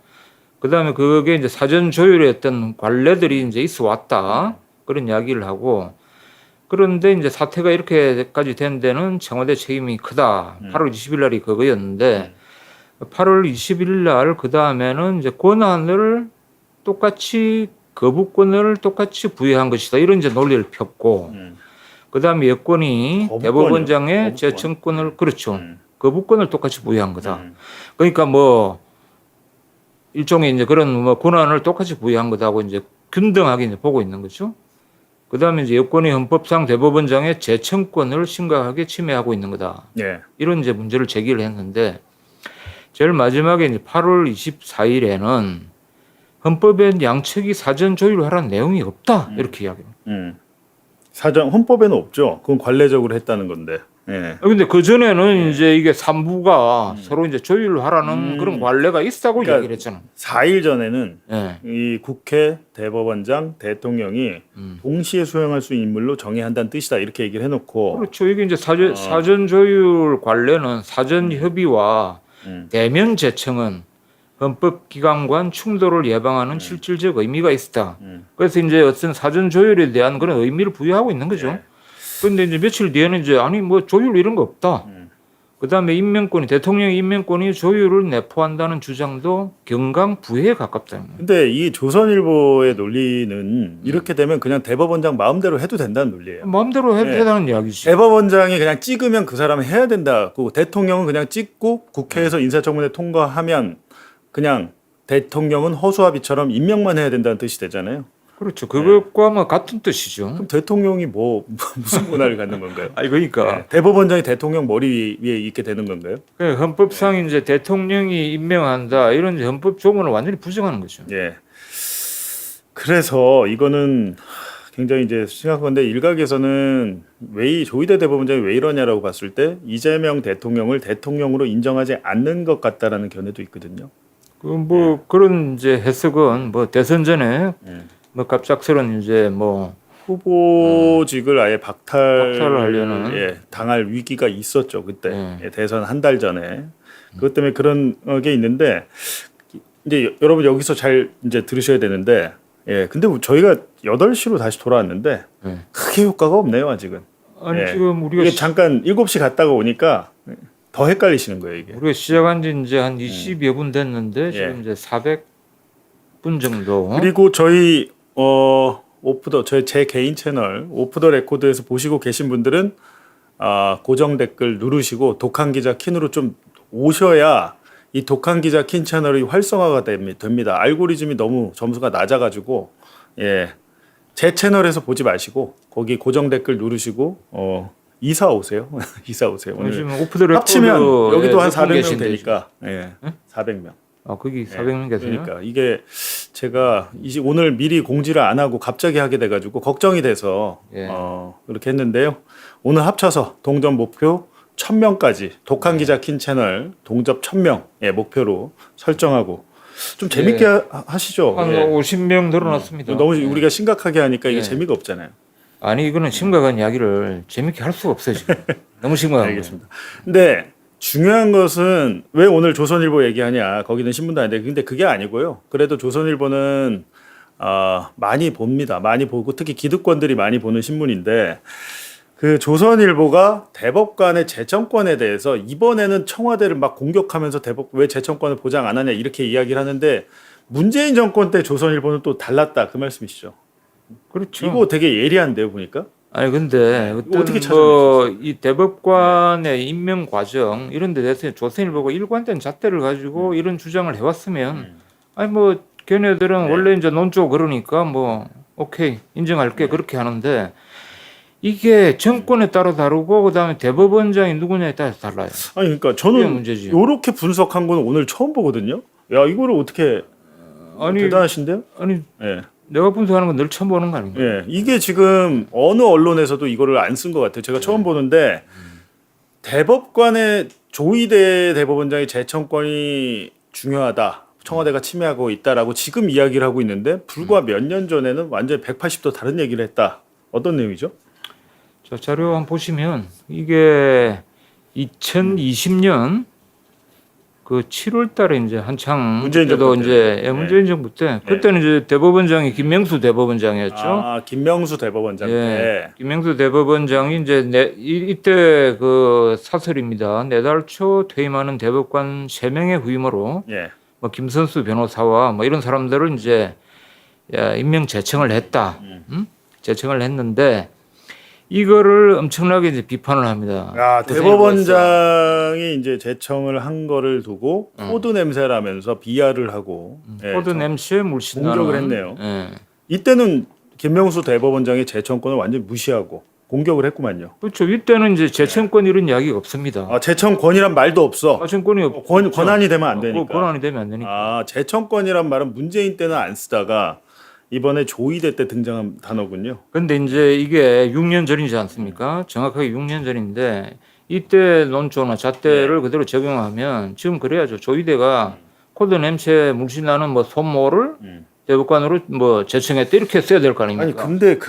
그다음에 그게 이제 사전 조율의 어떤 관례들이 이제 있어 왔다 그런 이야기를 하고 그런데 이제 사태가 이렇게까지 된 데는 청와대 책임이 크다. 8월 20일 날이 그거였는데 8월 20일 날 그 다음에는 이제 권한을 똑같이 거부권을 똑같이 부여한 것이다. 이런 이제 논리를 폈고 그 다음에 여권이 거부권이요? 대법원장의 거부권. 재청권을 그렇죠. 거부권을 똑같이 부여한 거다. 그러니까 뭐 일종의 이제 그런 뭐 권한을 똑같이 부여한 거다고 이제 균등하게 이제 보고 있는 거죠. 그 다음에 이제 여권이 헌법상 대법원장의 재청권을 심각하게 침해하고 있는 거다. 예. 이런 이제 문제를 제기를 했는데 제일 마지막에 이제 8월 24일에는 헌법에 양측이 사전 조율하라는 내용이 없다. 이렇게 이야기합니다. 사전 헌법에는 없죠. 그건 관례적으로 했다는 건데. 예. 근데 그 전에는 이제 이게 3부가 서로 이제 조율을 하라는 그런 관례가 있다고 그러니까 이야기를 했잖아. 4일 전에는 예. 이 국회, 대법원장, 대통령이 동시에 수용할 수 있는 인물로 정해야 한다는 뜻이다. 이렇게 얘기를 해놓고. 그렇죠. 이게 이제 사전 조율 관례는 사전 협의와 대면 제청은 헌법기관간 충돌을 예방하는 실질적 의미가 있다. 그래서 이제 어떤 사전 조율에 대한 그런 의미를 부여하고 있는 거죠. 그런데 이제 며칠 뒤에는 이제 아니 뭐 조율 이런 거 없다. 그다음에 임명권이 대통령의 임명권이 조율을 내포한다는 주장도 경강부회에 가깝다. 근데 이 조선일보의 논리는 이렇게 되면 그냥 대법원장 마음대로 해도 된다는 논리예요. 마음대로 해도 네. 되다는 이야기지. 대법원장이 그냥 찍으면 그 사람은 해야 된다고 대통령은 그냥 찍고 국회에서 인사청문회 통과하면 그냥 대통령은 허수아비처럼 임명만 해야 된다는 뜻이 되잖아요. 그렇죠. 그것과 뭐 같은 뜻이죠. 그럼 대통령이 뭐 무슨 권한을 갖는 건가요? 아니 그러니까 네. 대법원장이 대통령 머리 위에 있게 되는 건가요? 그 헌법상 이제 대통령이 임명한다 이런 이제 헌법 조문을 완전히 부정하는 거죠. 예. 그래서 이거는 굉장히 이제 심각한 건데 일각에서는 왜 조희대 대법원장이 왜 이러냐라고 봤을 때 이재명 대통령을 대통령으로 인정하지 않는 것 같다라는 견해도 있거든요. 그 뭐 그런 이제 해석은 뭐 대선 전에 뭐 갑작스런 이제 뭐 후보직을 아예 박탈을 하려는 예, 당할 위기가 있었죠 그때 네. 예, 대선 한 달 전에 그것 때문에 그런 게 있는데 이제 여러분 여기서 잘 이제 들으셔야 되는데 예 근데 저희가 8시로 다시 돌아왔는데 네. 크게 효과가 없네요 아직은. 아니 예. 지금 우리가 이게 잠깐 7시 갔다가 오니까 더 헷갈리시는 거예요 이게. 우리가 시작한 지 이제 한 20여 분 됐는데 예. 지금 이제 400분 정도. 그리고 저희 제 개인 채널 오프 더 레코드에서 보시고 계신 분들은 고정 댓글 누르시고 독한 기자 킨으로 좀 오셔야 이 독한 기자 킨 채널이 활성화가 됩니다. 알고리즘이 너무 점수가 낮아가지고 예. 제 채널에서 보지 마시고 거기 고정 댓글 누르시고 이사 오세요. 이사 오세요. 오늘 지금 오프 더 레코드 합치면 여기도 한 400명 계신데 되니까 예. 400명. 거기 400명 계세요? 그러니까 이게 제가 오늘 미리 공지를 안 하고 갑자기 하게 돼가지고 걱정이 돼서 예. 그렇게 했는데요. 오늘 합쳐서 동접 목표 1000명까지 독한 기자 킨 채널 동접 1000명 예, 목표로 설정하고 좀 재밌게 하시죠. 한 예. 50명 늘어났습니다. 너무 예. 우리가 심각하게 하니까 이게 예. 재미가 없잖아요. 아니 이거는 심각한 이야기를 재밌게 할 수가 없어요 지금. 너무 심각한 알겠습니다. 근데 중요한 것은 왜 오늘 조선일보 얘기하냐? 거기는 신문도 아닌데 근데 그게 아니고요. 그래도 조선일보는 많이 봅니다. 많이 보고 특히 기득권들이 많이 보는 신문인데 그 조선일보가 대법관의 재청권에 대해서 이번에는 청와대를 막 공격하면서 왜 재청권을 보장 안 하냐 이렇게 이야기를 하는데 문재인 정권 때 조선일보는 또 달랐다 그 말씀이시죠? 그렇죠. 이거 되게 예리한데요 보니까. 아니 근데 이거 어떻게 이 대법관의 임명 과정 이런 데 대해서 조선일보가 일관된 잣대를 가지고 이런 주장을 해왔으면 아니 뭐 걔네들은 원래 이제 논조 그러니까 뭐 오케이 인정할게 그렇게 하는데 이게 정권에 따라 다르고 그다음에 대법원장이 누구냐에 따라 달라요. 아니 그러니까 그게 저는 문제지. 이렇게 분석한 건 오늘 처음 보거든요. 야 이거를 어떻게 대단하신데요? 아니 예. 내가 분석하는 건 늘 처음 보는 거 아닌가? 예. 이게 지금 어느 언론에서도 이거를 안 쓴 것 같아요. 제가 처음 보는데 대법관의 조희대 대법원장의 재청권이 중요하다. 청와대가 침해하고 있다라고 지금 이야기를 하고 있는데 불과 몇 년 전에는 완전히 180도 다른 얘기를 했다. 어떤 내용이죠? 자, 자료 한번 보시면 이게 2020년 그 7월 달에 이제 한창 문재인 그때도 정부 이제 때. 문재인 정부 때 그때는 이제 대법원장이 김명수 대법원장이었죠. 아, 김명수 대법원장 때. 예, 김명수 대법원장이 이제 이때 그 사설입니다. 내달 초 퇴임하는 대법관 3명의 후임으로 예. 뭐 김선수 변호사와 뭐 이런 사람들을 이제 임명 제청을 했다. 제청을 했는데 이거를 엄청나게 이제 비판을 합니다. 아, 고생이 많았어요. 대법원장이 이제 재청을 한 거를 두고 코드 냄새라면서 비하를 하고 코드 냄새에 물씬하는 공격을 했네요. 예. 이때는 김명수 대법원장의 재청권을 완전히 무시하고 공격을 했구만요. 그렇죠. 이때는 이제 재청권 이런 이야기가 없습니다. 아, 재청권이란 말도 없어. 재청권이 없. 권한이 되면 안 되니까. 권한이 되면 안 되니까. 아, 재청권이란 말은 문재인 때는 안 쓰다가 이번에 조희대 때 등장한 단어군요. 근데 이제 이게 6년 전이지 않습니까? 정확하게 6년 전인데 이때 논조나 잣대를 그대로 적용하면 지금 그래야죠. 조희대가 코드 냄새 물씬나는 뭐 손모를 대법관으로 뭐 제청했다 이렇게 써야 될 거 아닙니까? 아니 근데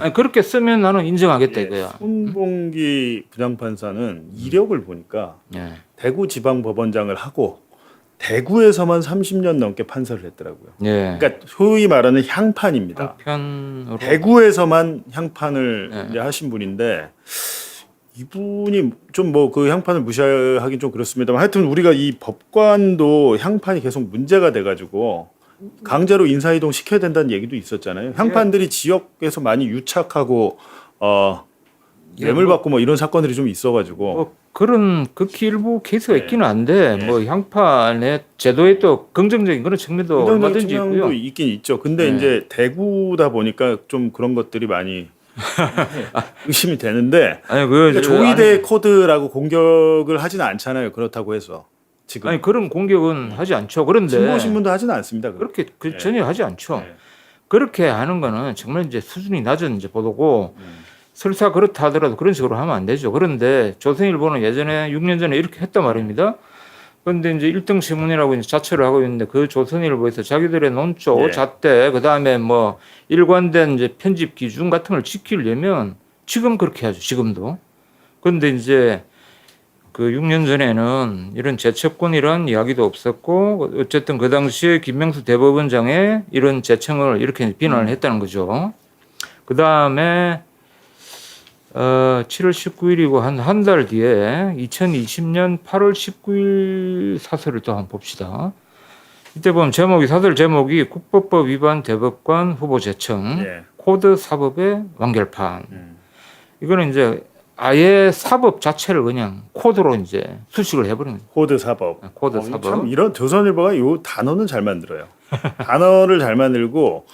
아니, 그렇게 쓰면 나는 인정하겠다 예, 이거야. 손봉기 부장판사는 이력을 보니까 예. 대구지방법원장을 하고 대구에서만 30년 넘게 판사를 했더라고요. 예. 그러니까 소위 말하는 향판입니다. 한편으로 대구에서만 향판을 네. 이제 하신 분인데 이분이 좀 뭐 그 향판을 무시하긴 좀 그렇습니다만 하여튼 우리가 이 법관도 향판이 계속 문제가 돼가지고 강제로 인사이동 시켜야 된다는 얘기도 있었잖아요. 향판들이 지역에서 많이 유착하고 뇌물 받고 뭐 이런 사건들이 좀 있어가지고 뭐 그런 극히 일부 케이스가 네. 있기는 한데 네. 뭐 향판의 제도에 또 긍정적인 그런 측면도 긍정적인 얼마든지 측면도 있고요. 있긴 있죠. 근데 네. 이제 대구다 보니까 좀 그런 것들이 많이 의심이 되는데 아니 그 그러니까 조희대 코드라고 공격을 하지는 않잖아요. 그렇다고 해서 지금 아니 그런 공격은 하지 않죠. 그런데 진보신문도 하지는 않습니다. 그렇게 네. 전혀 하지 않죠. 네. 그렇게 하는 거는 정말 이제 수준이 낮은 이제 보도고 설사 그렇다 하더라도 그런 식으로 하면 안 되죠. 그런데 조선일보는 예전에 6년 전에 이렇게 했단 말입니다. 그런데 이제 1등 신문이라고 이제 자처를 하고 있는데 그 조선일보에서 자기들의 논조, 네. 잣대, 그 다음에 뭐 일관된 이제 편집 기준 같은 걸 지키려면 지금 그렇게 하죠. 지금도. 그런데 이제 그 6년 전에는 이런 재청권이란 이야기도 없었고 어쨌든 그 당시에 김명수 대법원장의 이런 재청을 이렇게 비난을 했다는 거죠. 그 다음에 7월 19일이고 한 달 뒤에 2020년 8월 19일 사설을 또 한번 봅시다. 이때 보면 사설 제목이 국법법 위반 대법관 후보 재청 예. 코드 사법의 완결판. 이거는 이제 아예 사법 자체를 그냥 코드로 이제 수식을 해버리는 거예요. 코드 사법. 코드 사법. 참 이런 조선일보가 요 단어는 잘 만들어요. 단어를 잘 만들고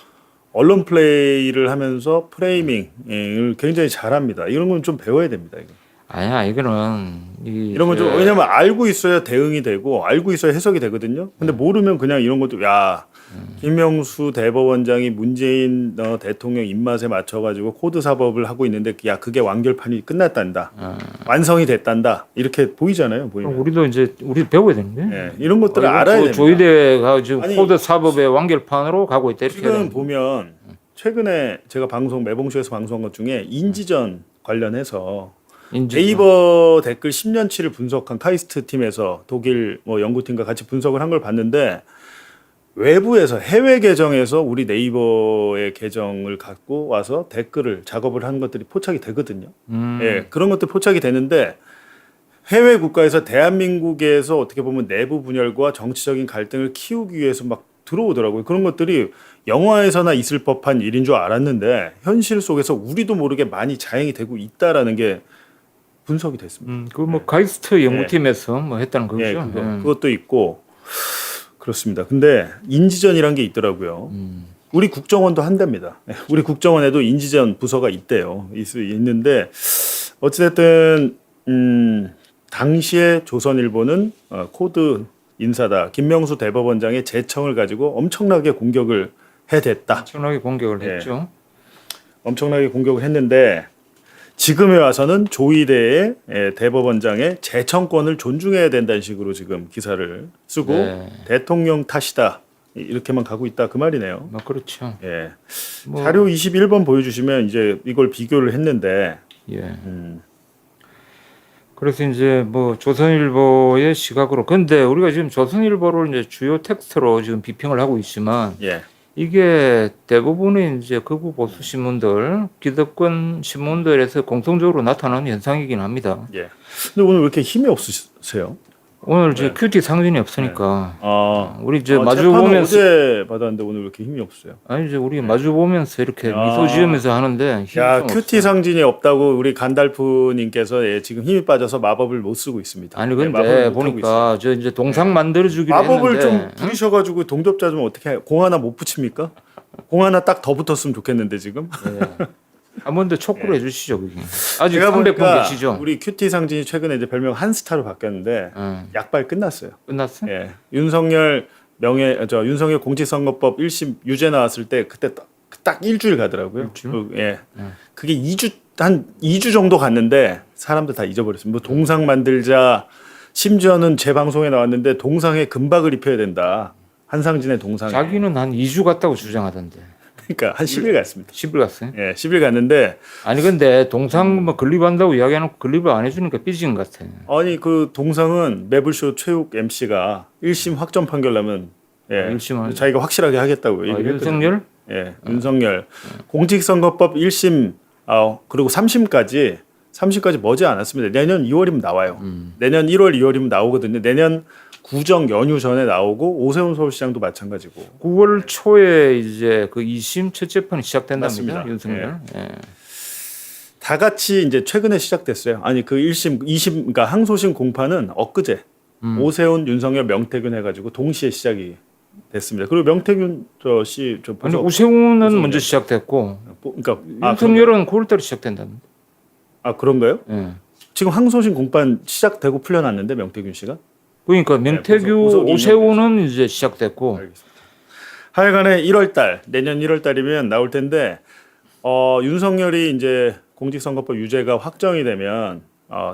언론 플레이를 하면서 프레이밍을 굉장히 잘합니다. 이런 건 좀 배워야 됩니다. 이거. 아니야 이거는 이런 건 좀 왜냐면 알고 있어야 대응이 되고 알고 있어야 해석이 되거든요. 근데 모르면 그냥 이런 것도 야 김명수 대법원장이 문재인 대통령 입맛에 맞춰가지고 코드 사법을 하고 있는데 야 그게 완결판이 끝났단다, 완성이 됐단다 이렇게 보이잖아요. 보이면. 우리도 이제 우리 배워야 되는데. 예, 이런 것들을 알아야 됩니다. 조희대가 지금 아니, 코드 사법의 완결판으로 가고 있다 이렇게. 지금 보면 최근에 제가 매봉쇼에서 방송한 것 중에 인지전 관련해서 네이버 댓글 10년치를 분석한 카이스트 팀에서 독일 뭐 연구팀과 같이 분석을 한 걸 봤는데 외부에서 해외 계정에서 우리 네이버의 계정을 갖고 와서 댓글을 작업을 한 것들이 포착이 되거든요. 예, 그런 것들 포착이 되는데 해외 국가에서 대한민국에서 어떻게 보면 내부 분열과 정치적인 갈등을 키우기 위해서 막 들어오더라고요. 그런 것들이 영화에서나 있을 법한 일인 줄 알았는데 현실 속에서 우리도 모르게 많이 자행이 되고 있다라는 게 분석이 됐습니다. 그 뭐 가이스트 연구팀에서 뭐 했다는 거죠. 예, 그것도 있고 그렇습니다. 근데 인지전이란 게 있더라고요. 우리 국정원도 한답니다. 우리 국정원에도 인지전 부서가 있대요. 있는데 어찌됐든 당시에 조선일보는 코드 인사다 김명수 대법원장의 재청을 가지고 엄청나게 공격을 해댔다. 엄청나게 공격을 예. 했죠. 엄청나게 공격을 했는데 지금에 와서는 조희대의 대법원장의 재청권을 존중해야 된다는 식으로 지금 기사를 쓰고 네. 대통령 탓이다 이렇게만 가고 있다 그 말이네요. 뭐 그렇죠. 예. 뭐, 자료 21번 보여주시면 이제 이걸 비교를 했는데 예. 그래서 이제 뭐 조선일보의 시각으로 근데 우리가 지금 조선일보를 이제 주요 텍스트로 지금 비평을 하고 있지만 예. 이게 대부분의 이제 극우 보수 신문들, 기득권 신문들에서 공통적으로 나타나는 현상이긴 합니다. 예. 근데 오늘 왜 이렇게 힘이 없으세요? 오늘 이제 큐티 상진이 없으니까 우리 이제 마주 재판은 보면서 어제 받았는데 오늘 왜 이렇게 힘이 없어요? 아니 이제 우리 마주 보면서 이렇게 미소 지으면서 하는데 힘이 야, 좀 큐티 없어요. 상진이 없다고 우리 간달프님께서 지금 힘이 빠져서 마법을 못 쓰고 있습니다. 아니 마법을 근데 못 하고 있어요. 보니까 저 이제 동상 만들어 주기로 마법을 좀 했는데 부리셔가지고 동접자 좀 어떻게 해요? 공 하나 못 붙입니까? 공 하나 딱 더 붙었으면 좋겠는데 지금. 한 번 더 촉구를 해주시죠 그게. 아직 제가 300분 보니까 계시죠? 우리 큐티 상진이 최근에 이제 별명 한스타로 바뀌었는데 약발 끝났어요. 끝났어? 예. 윤석열 공직선거법 1심 유죄 나왔을 때 그때 딱 일주일 가더라고요. 일주일? 예. 그게 한 2주 정도 갔는데 사람들 다 잊어버렸어요. 뭐 동상 만들자 심지어는 제 방송에 나왔는데 동상에 금박을 입혀야 된다. 한상진의 동상에. 자기는 한 2주 갔다고 주장하던데. 그러니까 한 10일 갔습니다. 10일 갔어요? 예, 10일 갔는데 아니 근데 동상 뭐 건립한다고 이야기해놓고 건립을 안 해주니까 삐진 것 같아. 아니 그 동상은 매블쇼 최욱 MC가 1심 확정 판결 나면 예, 1심 자기가 확실하게 하겠다고 얘기를 했거든요. 윤석열? 예, 윤석열 공직선거법 1심 그리고 3심까지 머지 않았습니다. 내년 2월이면 나와요. 내년 1월, 2월이면 나오거든요. 내년 구정 연휴 전에 나오고 오세훈 서울시장도 마찬가지고. 9월 초에 이제 그 2심 첫 재판이 시작된답니다. 맞습니다. 윤석열. 예. 다 같이 이제 최근에 시작됐어요. 아니 그 1심, 2심 그러니까 항소심 공판은 엊그제 오세훈, 윤석열, 명태균 해가지고 동시에 시작이 됐습니다. 그리고 명태균 아니 오세훈은 먼저 시작됐고 그러니까 윤석열은 9월달에 시작된다는데. 그런가요? 예. 지금 항소심 공판 시작되고 풀려났는데 명태균 씨가. 그러니까 명태규, 우선 오세훈은 이제 시작됐고. 알겠습니다. 하여간에 1월달 내년 1월달이면 나올 텐데 윤석열이 이제 공직선거법 유죄가 확정이 되면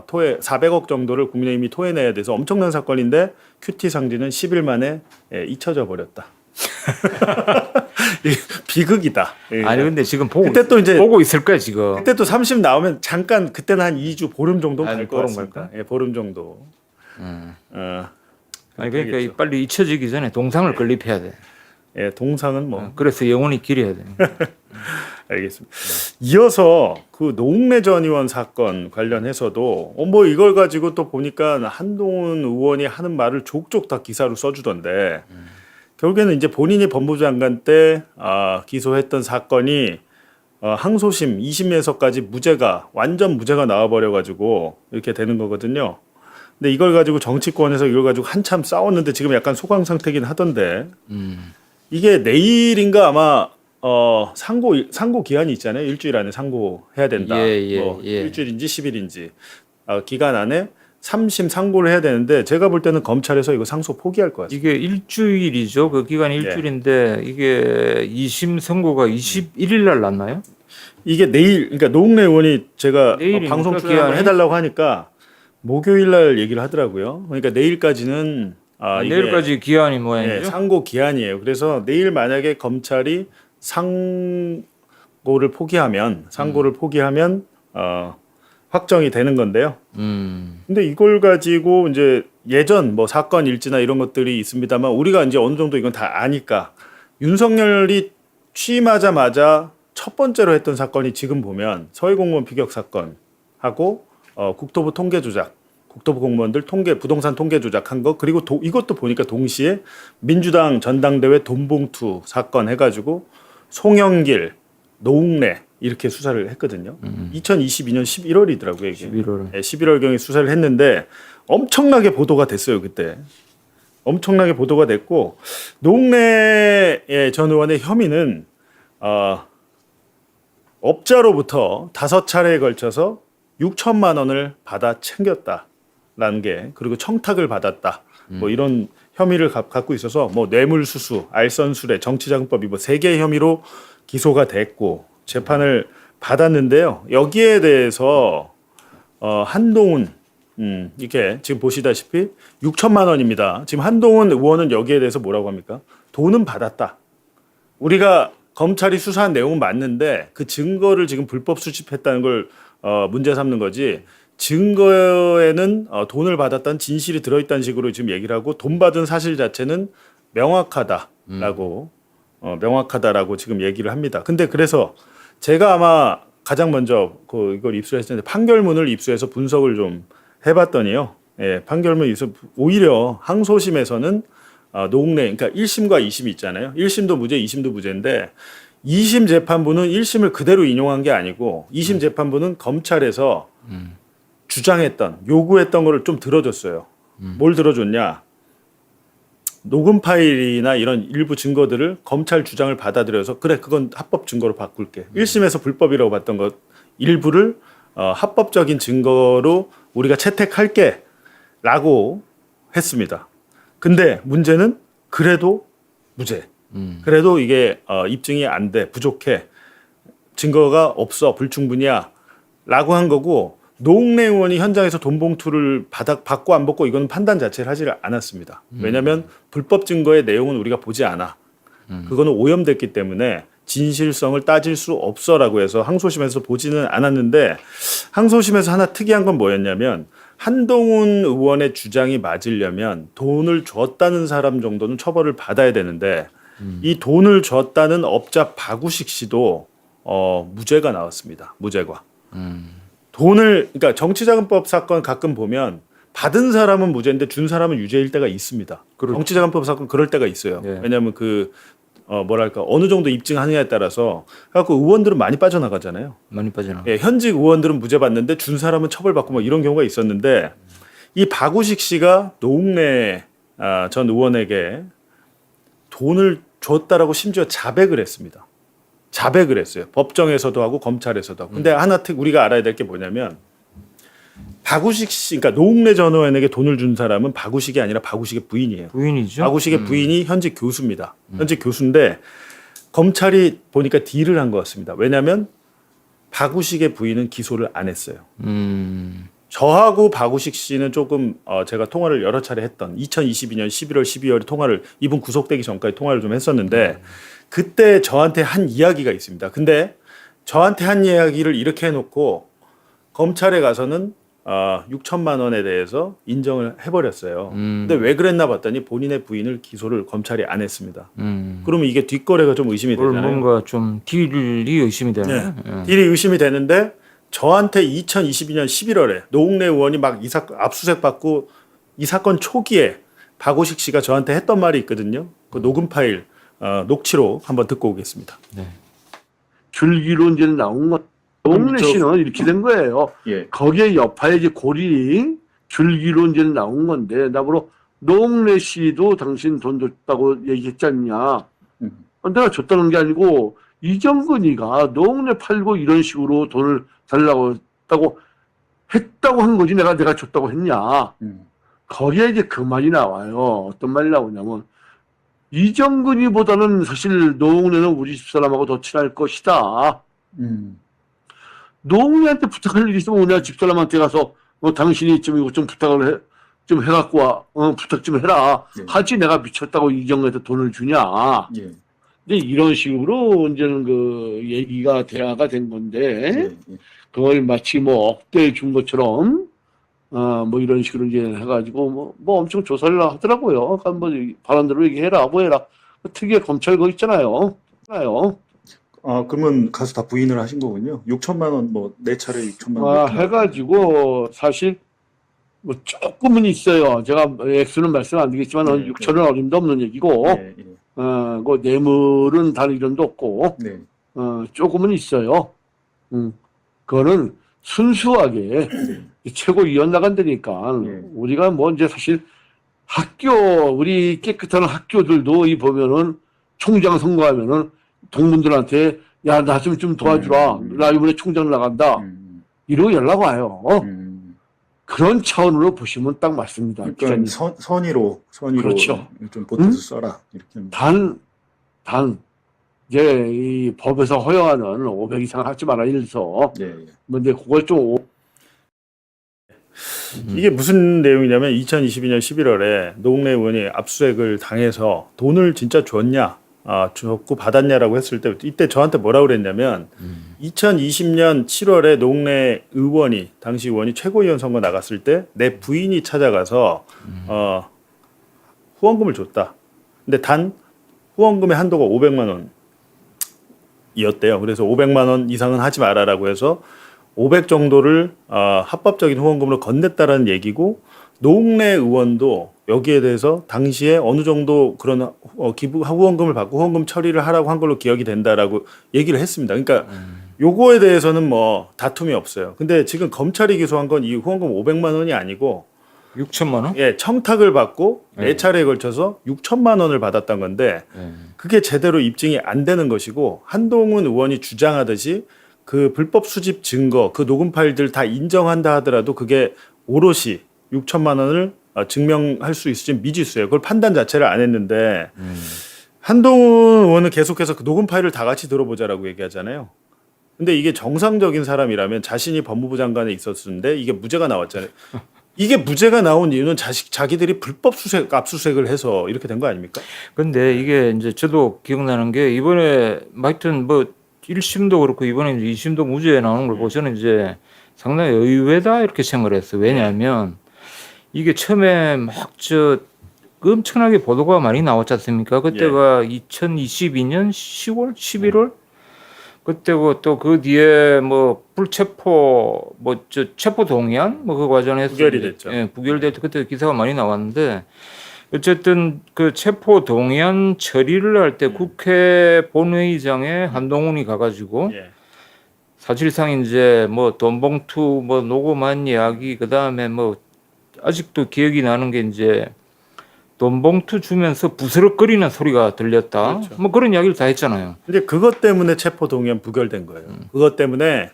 토해 400억 정도를 국민의힘이 토해내야 돼서 엄청난 사건인데 큐티 상진은 10일 만에 잊혀져 버렸다. 비극이다. 아니 근데 지금 보고 그때 또 이제 보고 있을 거야 지금. 그때 또 3심 나오면 잠깐 그때는 한 2주 보름 정도 갈 것 보름 같습니다. 갈까? 예, 보름 정도. 아니 그러니까 되겠죠. 빨리 잊혀지기 전에 동상을 건립해야 돼. 예, 동상은 뭐 그래서 영원히 기려야 돼. 알겠습니다. 이어서 그 노웅래 전 의원 사건 관련해서도 뭐 이걸 가지고 또 보니까 한동훈 의원이 하는 말을 족족 다 기사로 써주던데 결국에는 이제 본인이 법무부 장관 때 기소했던 사건이 항소심 2심에서까지 완전 무죄가 나와버려 가지고 이렇게 되는 거거든요. 근데 이걸 가지고 정치권에서 이걸 가지고 한참 싸웠는데 지금 약간 소강 상태긴 하던데 이게 내일인가 아마 상고 기한이 있잖아요. 일주일 안에 상고해야 된다. 일주일인지 10일인지 기간 안에 3심 상고를 해야 되는데 제가 볼 때는 검찰에서 이거 상소 포기할 것 같아요. 이게 일주일이죠. 그 기간이 일주일인데 이게 2심 선고가 21일 날 났나요? 이게 내일 그러니까 노웅래 의원이 제가 내일이니까 방송 출연을 해달라고 하니까 목요일 날 얘기를 하더라고요. 그러니까 내일까지는 이게 내일까지 기한이 뭐예요? 상고 기한이에요. 그래서 내일 만약에 검찰이 상고를 포기하면 확정이 되는 건데요. 근데 이걸 가지고 이제 예전 뭐 사건 일지나 이런 것들이 있습니다만 우리가 이제 어느 정도 이건 다 아니까 윤석열이 취임하자마자 첫 번째로 했던 사건이 지금 보면 서해공무원 피격 사건하고 국토부 통계 조작, 국토부 공무원들 부동산 통계 조작한 거 그리고 이것도 보니까 동시에 민주당 전당대회 돈봉투 사건 해가지고 송영길, 노웅래 이렇게 수사를 했거든요. 2022년 11월이더라고요. 이게. 11월. 네, 11월경에 수사를 했는데 엄청나게 보도가 됐어요. 그때. 엄청나게 보도가 됐고 노웅래 전 의원의 혐의는 업자로부터 5차례에 걸쳐서 6천만 원을 받아 챙겼다라는 게 그리고 청탁을 받았다. 뭐 이런 혐의를 갖고 있어서 뭐 뇌물수수, 알선수뢰, 정치자금법 위반 3개의 혐의로 기소가 됐고 재판을 받았는데요. 여기에 대해서 한동훈 이렇게 지금 보시다시피 6천만 원입니다. 지금 한동훈 의원은 여기에 대해서 뭐라고 합니까? 돈은 받았다. 우리가 검찰이 수사한 내용은 맞는데 그 증거를 지금 불법 수집했다는 걸 문제 삼는 거지. 증거에는 돈을 받았다는 진실이 들어있다는 식으로 지금 얘기를 하고 돈 받은 사실 자체는 명확하다라고 명확하다라고 지금 얘기를 합니다. 근데 그래서 제가 아마 가장 먼저 이걸 입수했는데 판결문을 입수해서 분석을 좀 해봤더니요. 예, 판결문 입수 오히려 항소심에서는 노웅래 그러니까 1심과 2심 있잖아요. 1심도 무죄, 2심도 무죄인데 2심 재판부는 1심을 그대로 인용한 게 아니고 2심 재판부는 검찰에서 주장했던 요구했던 거를 좀 들어줬어요. 뭘 들어줬냐? 녹음 파일이나 이런 일부 증거들을 검찰 주장을 받아들여서 그래 그건 합법 증거로 바꿀게. 1심에서 불법이라고 봤던 것 일부를 합법적인 증거로 우리가 채택할게라고 했습니다. 근데 문제는 그래도 무죄. 그래도 이게 입증이 안 돼. 부족해. 증거가 없어. 불충분이야. 라고 한 거고 노웅래 의원이 현장에서 돈 봉투를 받고 안 받고 이건 판단 자체를 하지 않았습니다. 왜냐하면 불법 증거의 내용은 우리가 보지 않아. 그거는 오염됐기 때문에 진실성을 따질 수 없어라고 해서 항소심에서 보지는 않았는데 항소심에서 하나 특이한 건 뭐였냐면 한동훈 의원의 주장이 맞으려면 돈을 줬다는 사람 정도는 처벌을 받아야 되는데 이 돈을 줬다는 업자 박우식 씨도 무죄가 나왔습니다. 무죄가. 그러니까 정치자금법 사건 가끔 보면 받은 사람은 무죄인데 준 사람은 유죄일 때가 있습니다. 그렇죠. 정치자금법 사건 그럴 때가 있어요. 네. 왜냐하면 뭐랄까 어느 정도 입증하느냐에 따라서 그래갖고 의원들은 많이 빠져나가잖아요. 많이 빠져나. 예, 현직 의원들은 무죄 받는데 준 사람은 처벌받고 뭐 이런 경우가 있었는데 이 박우식 씨가 노웅래 전 의원에게 돈을 줬다라고 심지어 자백을 했습니다. 자백을 했어요. 법정에서도 하고 검찰에서도 하고. 근데 하나 우리가 알아야 될 게 뭐냐면 박우식 씨, 그러니까 노웅래 전 의원에게 돈을 준 사람은 박우식이 아니라 박우식의 부인이에요. 부인이죠. 박우식의 부인이 현직 교수입니다. 현직 교수인데 검찰이 보니까 딜을 한 것 같습니다. 왜냐하면 박우식의 부인은 기소를 안 했어요. 저하고 박우식 씨는 조금 제가 통화를 여러 차례 했던 2022년 11월 12월에 통화를 이분 구속되기 전까지 통화를 좀 했었는데 그때 저한테 한 이야기가 있습니다. 근데 저한테 한 이야기를 이렇게 해놓고 검찰에 가서는 6천만 원에 대해서 인정을 해버렸어요. 근데 왜 그랬나 봤더니 본인의 부인을 기소를 검찰이 안 했습니다. 그러면 이게 뒷거래가 좀 의심이 되잖아요. 뭔가 좀 딜이 의심이 되네. 네. 딜이 의심이 되는데 저한테 2022년 11월에 노웅래 의원이 막 이 사건 압수수색 받고 이 사건 초기에 박우식 씨가 저한테 했던 말이 있거든요. 그 녹음 파일 녹취로 한번 듣고 오겠습니다. 네. 줄기로 이제 나온 것. 노웅래 씨는 이렇게 된 거예요. 예. 거기에 여파에 이제 고리 줄기로 이제 나온 건데 나보고 노웅래 씨도 당신 돈 줬다고 얘기했지 않냐. 내가 줬다는 게 아니고 이정근이가 노웅래 팔고 이런 식으로 돈을 달라고 했다고 한 거지 내가 줬다고 했냐. 거기에 이제 그 말이 나와요. 어떤 말이 나오냐면 이정근이보다는 사실 노웅래는 우리 집사람하고 더 친할 것이다. 노웅래한테 부탁할 일이 있으면 내가 집사람한테 가서 당신이 좀 이거 좀 부탁을 좀 해갖고 와. 부탁 좀 해라. 네. 하지 내가 미쳤다고 이정근한테 돈을 주냐. 예. 이제 이런 식으로 이제는 그 얘기가 대화가 된 건데 그걸 마치 뭐 억대 준 것처럼 뭐 이런 식으로 이제 해가지고 뭐 엄청 조사를 하더라고요. 그러니까 뭐 바람대로 얘기해라 뭐 해라. 특유의 검찰 거 있잖아요. 그러면 가서 다 부인을 하신 거군요. 6천만 원 뭐 네 차례 6천만 원. 해가지고 사실 뭐 조금은 있어요. 제가 액수는 말씀 안 드리겠지만 6천은 어림도 없는 얘기고 네, 네. 그 뇌물은 단 이름도 없고 네. 조금은 있어요. 그거는 순수하게 최고위원 나간다니까 우리가 뭐 이제 사실 우리 깨끗한 학교들도 이 보면은 총장 선거하면은 동문들한테 야 나 좀 도와주라. 나 이번에 총장 나간다. 이러고 연락 와요. 그런 차원으로 보시면 딱 맞습니다. 그러니까 선의로 그렇죠. 좀 보태서 써라 이렇게. 단 이제 이 법에서 허용하는 500 이상 하지 말아 이래서 예, 예. 뭐 이제 그걸 좀 이게 무슨 내용이냐면 2022년 11월에 노웅래 의원이 압수수색을 당해서 돈을 진짜 줬냐, 줬고 받았냐라고 했을 때 이때 저한테 뭐라고 그랬냐면 2020년 7월에 노웅래 의원이 당시 의원이 최고위원 선거 나갔을 때 내 부인이 찾아가서 후원금을 줬다. 근데 단 후원금의 한도가 500만 원이었대요. 그래서 500만 원 이상은 하지 마라라고 해서 500 정도를 합법적인 후원금으로 건넸다라는 얘기고 노웅래 의원도 여기에 대해서 당시에 어느 정도 그런 기부 후원금을 받고 후원금 처리를 하라고 한 걸로 기억이 된다라고 얘기를 했습니다. 그러니까 요거에 대해서는 뭐 다툼이 없어요. 근데 지금 검찰이 기소한 건 이 후원금 500만 원이 아니고 6천만 원? 예, 청탁을 받고 네. 4차례에 걸쳐서 6천만 원을 받았던 건데 그게 제대로 입증이 안 되는 것이고 한동훈 의원이 주장하듯이 그 불법 수집 증거, 그 녹음 파일들 다 인정한다 하더라도 그게 오롯이 6천만 원을 증명할 수 있을지 미지수예요. 그걸 판단 자체를 안 했는데 한동훈 의원은 계속해서 그 녹음 파일을 다 같이 들어보자라고 얘기하잖아요. 근데 이게 정상적인 사람이라면 자신이 법무부 장관에 있었는데 이게 무죄가 나왔잖아요. 이게 무죄가 나온 이유는 자기들이 불법 압수수색을 해서 이렇게 된 거 아닙니까? 근데 이게 이제 저도 기억나는 게 이번에 하여튼 뭐 1심도 그렇고 이번에 이제 2심도 무죄에 나오는 걸 보고 저는 이제 상당히 의외다 이렇게 생각을 했어요. 왜냐하면 이게 처음에 막 엄청나게 보도가 많이 나왔지 않습니까? 그때가 2022년 10월, 11월 그때고 또 그 뒤에 뭐 불체포 체포 동의안 뭐 그 과정에서 부결이 됐죠. 예, 부결될 때 그때 기사가 많이 나왔는데 어쨌든 그 체포 동의안 처리를 할 때 국회 본회의장에 한동훈이 가가지고 예. 사실상 이제 뭐 돈봉투 뭐 녹음한 이야기 그 다음에 뭐 아직도 기억이 나는 게 이제 돈봉투 주면서 부스럭거리는 소리가 들렸다. 그렇죠. 뭐 그런 이야기를 다 했잖아요. 근데 그것 때문에 체포 동의안 부결된 거예요. 그것 때문에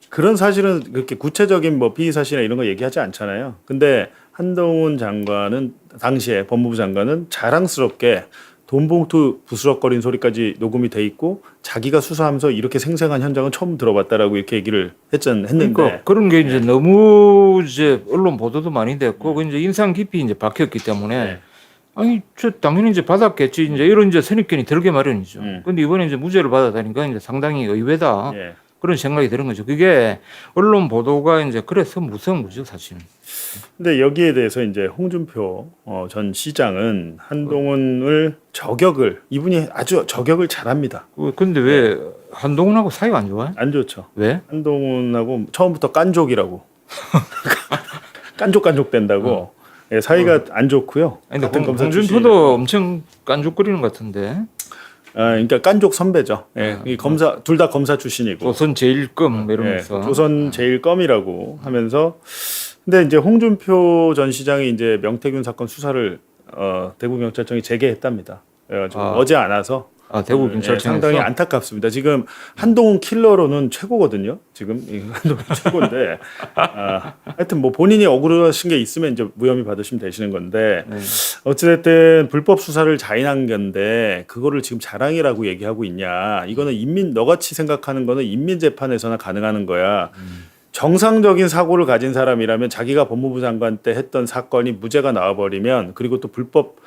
그런 사실은 그렇게 구체적인 뭐 피의 사실이나 이런 거 얘기하지 않잖아요. 근데 한동훈 장관은 당시에 법무부 장관은 자랑스럽게 돈봉투 부스럭거린 소리까지 녹음이 돼 있고 자기가 수사하면서 이렇게 생생한 현장은 처음 들어봤다라고 이렇게 얘기를 했는데 그러니까 그런 게 이제 너무 이제 언론 보도도 많이 됐고 그 이제 인상 깊이 이제 박혔기 때문에 네. 아니 저 당연히 이제 받았겠지 이제 이런 이제 선입견이 들게 마련이죠. 근데 이번에 이제 무죄를 받았다니까 이제 상당히 의외다 예. 그런 생각이 드는 거죠. 그게 언론 보도가 이제 그래서 무서운 거죠 사실은. 근데 여기에 대해서 이제 홍준표 전 시장은 한동훈을 이분이 아주 저격을 잘합니다. 근데 왜 한동훈하고 사이가 안 좋아요? 안 좋죠. 왜? 한동훈하고 처음부터 깐족이라고 깐족 된다고 예, 사이가 안 좋고요. 아니, 같은 근데 검사 홍준표도 엄청 깐죽거리는 것 같은데. 그러니까 깐족 선배죠. 예, 이 검사 둘 다 검사 출신이고 조선 제일검 뭐 이러면서. 예, 조선 제일검이라고 하면서 근데 이제 홍준표 전 시장이 이제 명태균 사건 수사를 대구경찰청이 재개했답니다. 그래가지고 어제 안 와서 대구 예, 경찰청에서 상당히 안타깝습니다. 지금 한동훈 킬러로는 최고거든요. 지금 이 한동훈 최고인데 하여튼 뭐 본인이 억울하신 게 있으면 이제 무혐의 받으시면 되시는 건데 어찌됐든 불법 수사를 자인한 건데 그거를 지금 자랑이라고 얘기하고 있냐? 이거는 너같이 생각하는 거는 인민재판에서나 가능한 거야. 정상적인 사고를 가진 사람이라면 자기가 법무부 장관 때 했던 사건이 무죄가 나와버리면 그리고 또 불법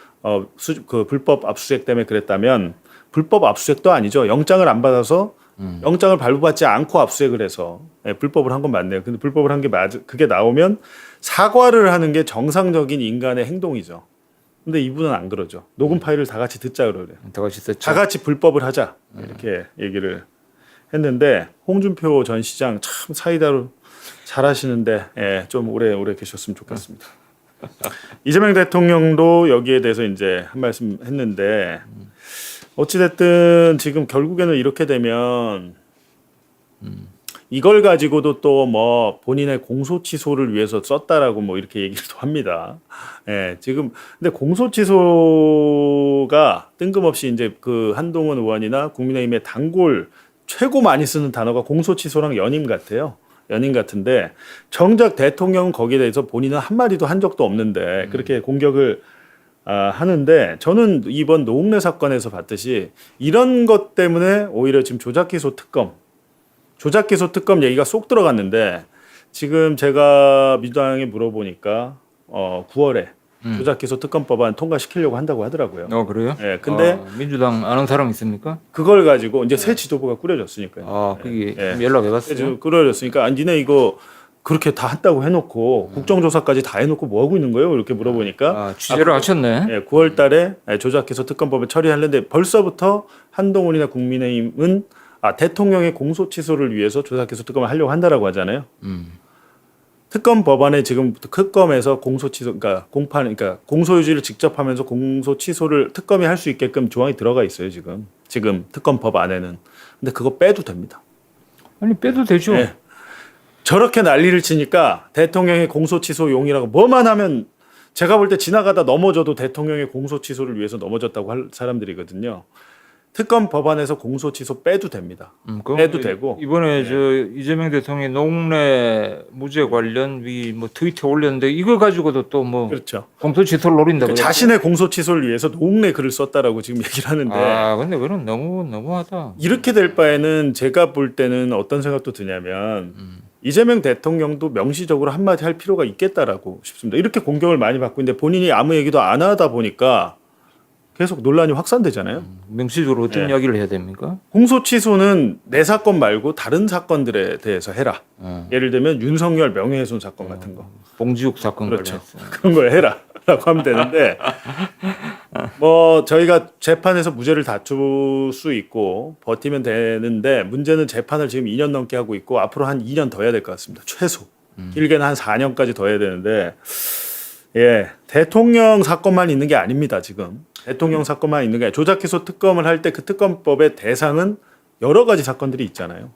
불법 압수수색 때문에 그랬다면 불법 압수수색도 아니죠. 영장을 안 받아서 영장을 발부받지 않고 압수수색을 해서 불법을 한 건 맞네요. 근데 불법을 한 게 그게 나오면 사과를 하는 게 정상적인 인간의 행동이죠. 근데 이분은 안 그러죠. 녹음 파일을 다 같이 듣자 그래요. 다 같이 썼죠. 다 같이 불법을 하자 이렇게 얘기를 했는데 홍준표 전 시장 참 사이다로 잘하시는데 좀 오래 계셨으면 좋겠습니다. 이재명 대통령도 여기에 대해서 이제 한 말씀 했는데 어찌됐든 지금 결국에는 이렇게 되면 이걸 가지고도 또 뭐 본인의 공소 취소를 위해서 썼다라고 뭐 이렇게 얘기를 또 합니다. 지금 근데 공소 취소가 뜬금없이 이제 그 한동훈 의원이나 국민의힘의 단골 최고 많이 쓰는 단어가 공소 취소랑 연임 같아요. 연임 같은데 정작 대통령은 거기에 대해서 본인은 한마디도 한 적도 없는데 그렇게 공격을 하는데 저는 이번 노웅래 사건에서 봤듯이 이런 것 때문에 오히려 지금 조작기소 특검 얘기가 쏙 들어갔는데 지금 제가 민주당에 물어보니까 9월에 조작기소 특검 법안 통과시키려고 한다고 하더라고요. 그래요? 예, 근데 민주당 아는 사람 있습니까? 그걸 가지고 이제 새 지도부가 꾸려졌으니까요. 그게 예. 좀 연락해봤어요. 새 꾸려졌으니까 니네 이거 그렇게 다 한다고 해놓고 국정조사까지 다 해놓고 뭐 하고 있는 거예요? 이렇게 물어보니까 취재를 하셨네. 9월달에 조작기소 특검법을 처리하려는데 벌써부터 한동훈이나 국민의힘은 대통령의 공소 취소를 위해서 조작기소 특검을 하려고 한다라고 하잖아요. 특검 법안에 지금 특검에서 공소 취소, 그러니까 공소유지를 직접 하면서 공소 취소를 특검이 할 수 있게끔 조항이 들어가 있어요. 지금 특검법 안에는. 근데 그거 빼도 됩니다. 아니 빼도 되죠. 네. 저렇게 난리를 치니까 대통령의 공소 취소용이라고 뭐만 하면 제가 볼 때 지나가다 넘어져도 대통령의 공소 취소를 위해서 넘어졌다고 할 사람들이거든요. 특검 법안에서 공소 취소 빼도 됩니다. 빼도 되고 이번에 저 이재명 대통령이 노웅래 무죄 관련 뭐 트위터 올렸는데 이거 가지고도 또 뭐 그렇죠. 공소 취소를 노린다. 그러니까 자신의 공소 취소를 위해서 노웅래 글을 썼다라고 지금 얘기를 하는데 근데 그건 너무하다. 이렇게 될 바에는 제가 볼 때는 어떤 생각도 드냐면 이재명 대통령도 명시적으로 한마디 할 필요가 있겠다라고 싶습니다. 이렇게 공격을 많이 받고 있는데 본인이 아무 얘기도 안 하다 보니까 계속 논란이 확산되잖아요. 명시적으로 어떤 이야기를 해야 됩니까? 공소 취소는 내 사건 말고 다른 사건들에 대해서 해라. 예를 들면 윤석열 명예훼손 사건 같은 거. 봉지욱 사건 그렇죠. 관련해서. 그런 걸 해라라고 하면 되는데 뭐 저희가 재판에서 무죄를 다툴 수 있고 버티면 되는데 문제는 재판을 지금 2년 넘게 하고 있고 앞으로 한 2년 더 해야 될 것 같습니다. 최소. 길게는 한 4년까지 더 해야 되는데 대통령 사건만 있는 게 아닙니다. 지금. 대통령 사건만 있는 게 아니라 조작기소 특검을 할 때 그 특검법의 대상은 여러 가지 사건들이 있잖아요.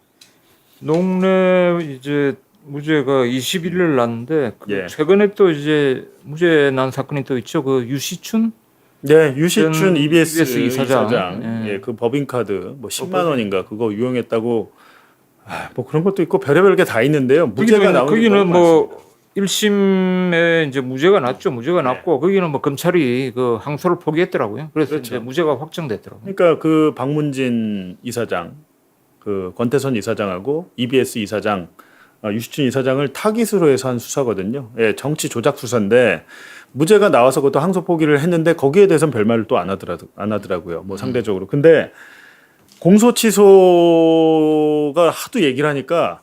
노웅래 이제 무죄가 21일 났는데 최근에 또 이제 무죄 난 사건이 또 있죠. 그 유시춘? 네, 유시춘 EBS 이사장. 그 법인카드 뭐 10만 원인가 그거 유용했다고 뭐 그런 것도 있고 별의별 게 다 있는데요. 무죄가 나오는 거기는 뭐 1심에 이제 무죄가 났죠. 무죄가 났고 거기는 뭐 검찰이 그 항소를 포기했더라고요. 그래서 그렇죠. 이제 무죄가 확정됐더라고요. 그러니까 그 박문진 이사장, 그 권태선 이사장하고 EBS 이사장, 유시춘 이사장을 타깃으로 해서 한 수사거든요. 정치 조작 수사인데 무죄가 나와서 그것도 항소 포기를 했는데 거기에 대해서는 별말을 또 안 하더라고요. 뭐 상대적으로. 근데 공소 취소가 하도 얘기를 하니까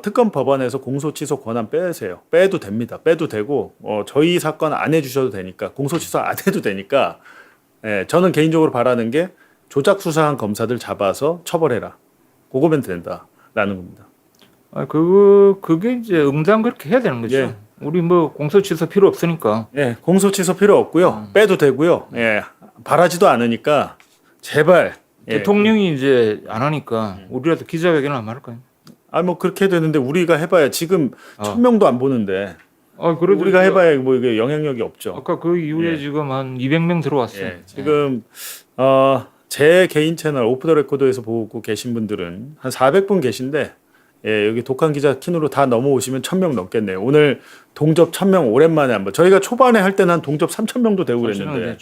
특검 법안에서 공소 취소 권한 빼세요. 빼도 됩니다. 빼도 되고 저희 사건 안 해주셔도 되니까 공소 취소 안 해도 되니까 저는 개인적으로 바라는 게 조작 수사한 검사들 잡아서 처벌해라. 그거면 된다라는 겁니다. 그게 이제 응당 그렇게 해야 되는 거죠. 우리 뭐 공소 취소 필요 없으니까. 공소 취소 필요 없고요. 빼도 되고요. 바라지도 않으니까 제발. 대통령이 이제 안 하니까 우리라도 기자회견을 한번 할까요? 뭐 그렇게 되는데 우리가 해봐야 지금 1000명도 안 보는데 그래도 우리가 해봐야 뭐 이게 영향력이 없죠. 아까 그 이후에 지금 한 200명 들어왔어요. 지금 제 개인 채널 오프 더 레코드에서 보고 계신 분들은 한 400분 계신데 여기 독한 기자 킨으로 다 넘어오시면 1000명 넘겠네요. 오늘 동접 1000명 오랜만에 한번 저희가 초반에 할 때는 한 동접 3000명도 되고 그랬는데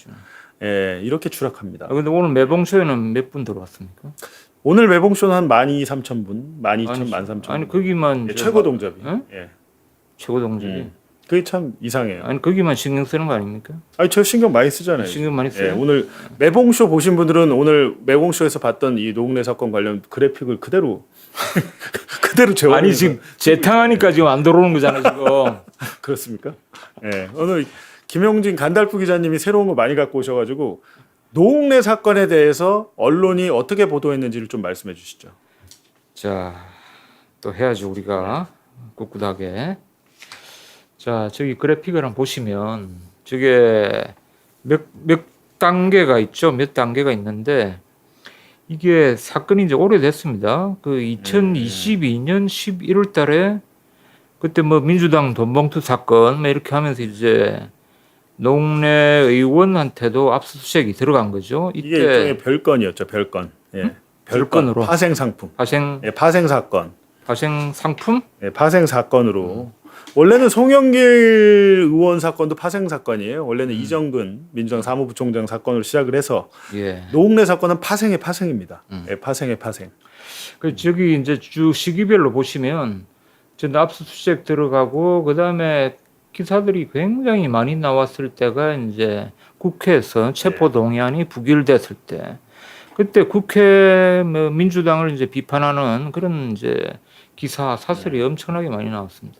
이렇게 추락합니다. 근데 오늘 매봉쇼에는 몇 분 들어왔습니까? 오늘 매봉쇼는 한 12,000분, 12,000, 13,000. 아니 거기만 최고 동접이. 최고 동접이. 그게 참 이상해요. 아니 거기만 신경 쓰는 거 아닙니까? 저 신경 많이 쓰잖아요. 신경 많이 써요. 오늘 매봉쇼 보신 분들은 오늘 매봉쇼에서 봤던 이 노웅래 사건 관련 그래픽을 그대로 재워. 아니 지금 재탕하니까 지금 안 들어오는 거잖아요 지금. 그렇습니까? 오늘 김용진 간달프 기자님이 새로운 거 많이 갖고 오셔가지고 노웅래 사건에 대해서 언론이 어떻게 보도했는지를 좀 말씀해 주시죠. 자, 또 해야죠 우리가 꿋꿋하게. 자, 저기 그래픽을 한번 보시면 저게 몇 단계가 있죠. 몇 단계가 있는데 이게 사건이 이제 오래됐습니다. 그 2022년 11월 달에 그때 뭐 민주당 돈봉투 사건 뭐 이렇게 하면서 이제 노웅래 의원한테도 압수수색이 들어간 거죠. 이게 일종의 별건이었죠. 별건. 별건으로. 파생 상품. 파생 파생 사건. 파생 상품? 파생 사건으로 원래는 송영길 의원 사건도 파생 사건이에요. 원래는 이정근 민주당 사무부총장 사건으로 시작을 해서 예. 노웅래 사건은 파생의 파생입니다. 예, 파생의 파생. 그 저기 이제 주 시기별로 보시면 저 압수수색 들어가고 그다음에 기사들이 굉장히 많이 나왔을 때가 이제 국회에서 체포 동의안이 부결됐을 때 그때 국회 뭐 민주당을 이제 비판하는 그런 이제 기사 사설이 엄청나게 많이 나왔습니다.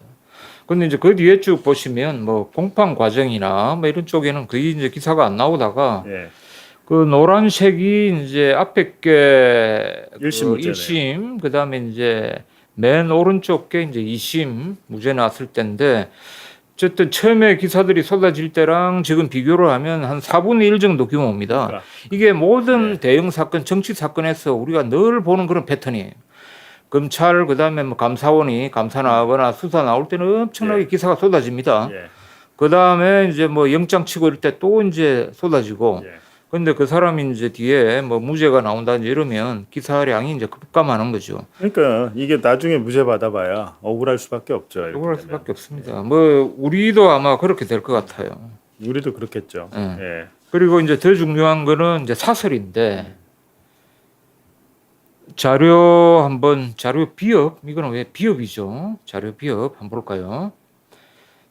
근데 이제 그 뒤에 쭉 보시면 뭐 공판 과정이나 뭐 이런 쪽에는 거의 이제 기사가 안 나오다가 예. 그 노란색이 이제 앞에 게 일심 무죄네요. 1심 그다음에 이제 맨 오른쪽 게 이제 2심 무죄 나왔을 때인데 어쨌든 처음에 기사들이 쏟아질 때랑 지금 비교를 하면 한 4분의 1 정도 규모입니다. 그러니까. 이게 모든 대형 사건, 정치 사건에서 우리가 늘 보는 그런 패턴이에요. 검찰 그다음에 뭐 감사원이 감사 나오거나 수사 나올 때는 엄청나게 기사가 쏟아집니다. 예. 그다음에 이제 뭐 영장 치고 이럴 때 또 이제 쏟아지고 예. 근데 그 사람이 이제 뒤에 뭐 무죄가 나온다 이러면 기사량이 이제 급감하는 거죠. 그러니까 이게 나중에 무죄 받아봐야 억울할 수밖에 없죠. 이렇게 억울할 되면. 수밖에 없습니다. 뭐 우리도 아마 그렇게 될 것 같아요. 우리도 그렇겠죠. 예. 예. 그리고 이제 더 중요한 거는 이제 사설인데 자료 한번 자료 비협 이거는 왜 비협이죠? 자료 비협 한번 볼까요?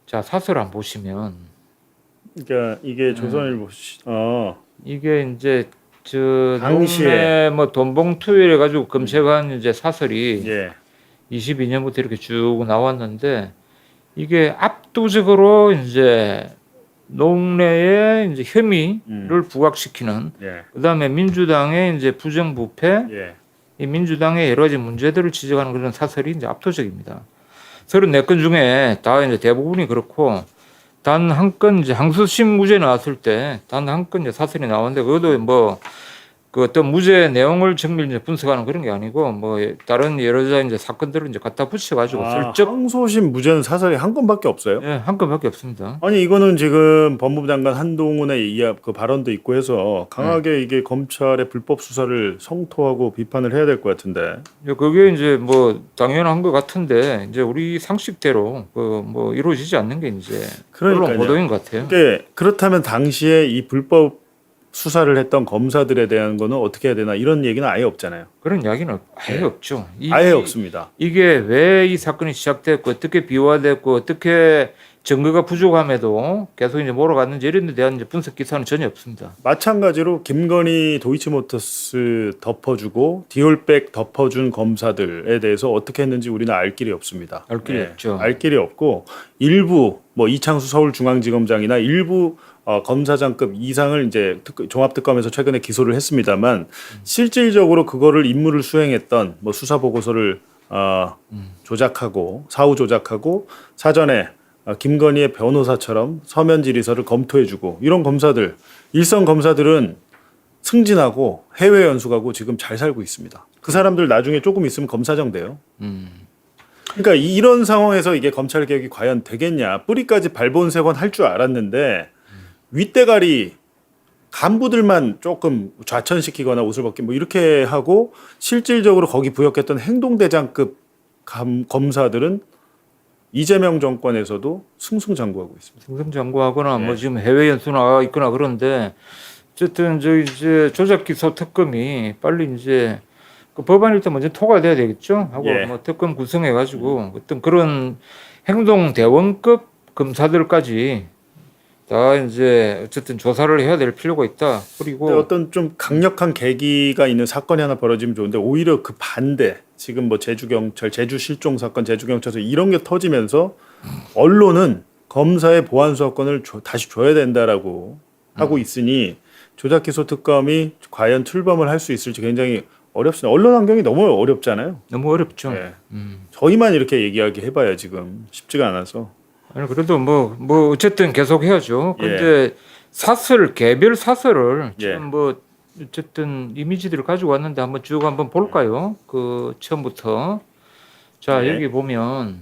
자 사설 한번 보시면 그러니까 이게 조선일보 이게 이제 저 당시에. 동네 뭐 돈봉투일 가지고 검색한 이제 사설이 예. 22년부터 이렇게 쭉 나왔는데 이게 압도적으로 이제 농내의 이제 혐의를 부각시키는 예. 그다음에 민주당의 이제 부정부패 예. 이 민주당의 여러 가지 문제들을 지적하는 그런 사설이 이제 압도적입니다. 34건 중에 다 이제 대부분이 그렇고 단 한 건 이제 항소심 무죄 나왔을 때 단 한 건 이제 사설이 나왔는데 그것도 뭐 그 어떤 무죄 내용을 정밀 이제 분석하는 그런 게 아니고 뭐 다른 여러 가지 이제 사건들을 이제 갖다 붙여가지고 슬쩍 항소심 무죄는 사설이 한 건밖에 없어요. 예, 한 건밖에 없습니다. 아니 이거는 지금 법무부 장관 한동훈의 그 발언도 있고 해서 강하게 이게 검찰의 불법 수사를 성토하고 비판을 해야 될 것 같은데. 그게 이제 뭐 당연한 것 같은데 이제 우리 상식대로 그 뭐 이루어지지 않는 게 이제 언론 그러니까요. 보도인 것 같아요. 이게 그렇다면 당시에 이 불법 수사를 했던 검사들에 대한 거는 어떻게 해야 되나 이런 얘기는 아예 없잖아요. 그런 이야기는 아예 없죠. 아예 없습니다. 이게 왜 이 사건이 시작됐고 어떻게 비화됐고 어떻게 증거가 부족함에도 계속 이제 몰아갔는지 이런 데 대한 이제 분석 기사는 전혀 없습니다. 마찬가지로 김건희 도이치모터스 덮어주고 디올백 덮어준 검사들에 대해서 어떻게 했는지 우리는 알 길이 없습니다. 알 길이 없죠. 알 길이 없고 일부 뭐 이창수 서울중앙지검장이나 일부 검사장급 이상을 이제 종합특검에서 최근에 기소를 했습니다만 실질적으로 그거를 임무를 수행했던 뭐 수사 보고서를 조작하고 사후 조작하고 사전에 김건희의 변호사처럼 서면 질의서를 검토해주고 이런 검사들 일선 검사들은 승진하고 해외 연수 가고 지금 잘 살고 있습니다. 그 사람들 나중에 조금 있으면 검사장 돼요. 그러니까 이런 상황에서 이게 검찰 개혁이 과연 되겠냐? 뿌리까지 발본색원 할 줄 알았는데 윗대가리 간부들만 조금 좌천시키거나 옷을 벗기 뭐 이렇게 하고 실질적으로 거기 부역했던 행동대장급 검사들은 이재명 정권에서도 승승장구하고 있습니다. 승승장구하거나 뭐 네. 지금 해외 연수 나가 있거나 그런데 어쨌든 저 이제 조작 기소 특검이 빨리 이제 그 법안일 때 먼저 통과돼야 되겠죠. 하고 예. 뭐 특검 구성해 가지고 어떤 그런 행동 대원급 검사들까지 다 이제 어쨌든 조사를 해야 될 필요가 있다. 그리고 어떤 좀 강력한 계기가 있는 사건이 하나 벌어지면 좋은데 오히려 그 반대 지금 뭐 제주경찰 제주 실종 사건 제주경찰서 이런 게 터지면서 언론은 검사의 보안 수사권을 다시 줘야 된다라고 하고 있으니 조작기소 특검이 과연 출범을 할 수 있을지 굉장히 어렵습니다. 언론 환경이 너무 어렵잖아요. 너무 어렵죠. 예. 저희만 이렇게 얘기하기 해봐야 지금 쉽지가 않아서. 아니 그래도 뭐 어쨌든 계속 해야죠. 근데 사설 개별 사설을 지금 뭐 어쨌든 이미지들을 가지고 왔는데 한번 쭉 한번 볼까요? 그 처음부터 자 여기 보면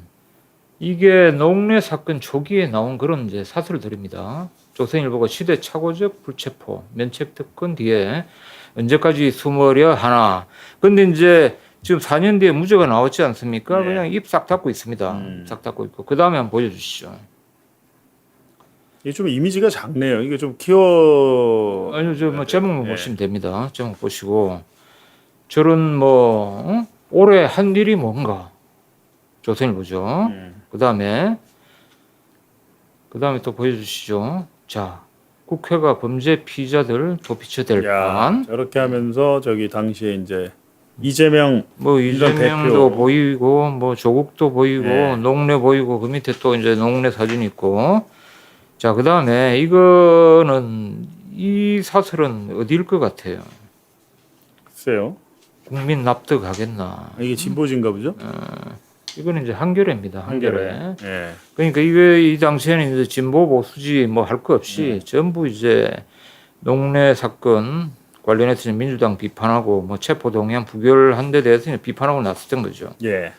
이게 농내 사건 초기에 나온 그런 이제 사설들입니다. 조선일보가 시대착오적 불체포 면책 특권 뒤에 언제까지 숨으려 하나. 근데 이제 지금 4년 뒤에 무죄가 나왔지 않습니까? 네. 그냥 입 싹 닫고 있습니다. 싹 닫고 있고 그 다음에 한번 보여주시죠. 이게 좀 이미지가 작네요. 이게 좀 키워. 아니요, 저 뭐 제목만 네. 보시면 됩니다. 제목 보시고 저런 뭐 올해 한 일이 뭔가 조선일보죠. 그 다음에 또 보여주시죠. 자, 국회가 범죄 피의자들 도피처될 야, 판. 저렇게 하면서 저기 당시에 이제 이재명 뭐 민주당 이재명도 대표. 보이고 뭐 조국도 보이고 네. 농내 보이고 그 밑에 또 이제 농내 사진 있고. 자, 그 다음에 이거는 이 사설은 어디일 것 같아요? 글쎄요. 국민 납득하겠나? 이게 진보진가 보죠? 이거는 이제 한겨레입니다. 한겨레. 예. 그러니까 이게 이 당시에는 이제 진보 보수지 뭐 할 거 없이 전부 이제 농내 사건 관련해서 민주당 비판하고 뭐 체포동의안 부결한 데 대해서 비판하고 나섰던 거죠. 예.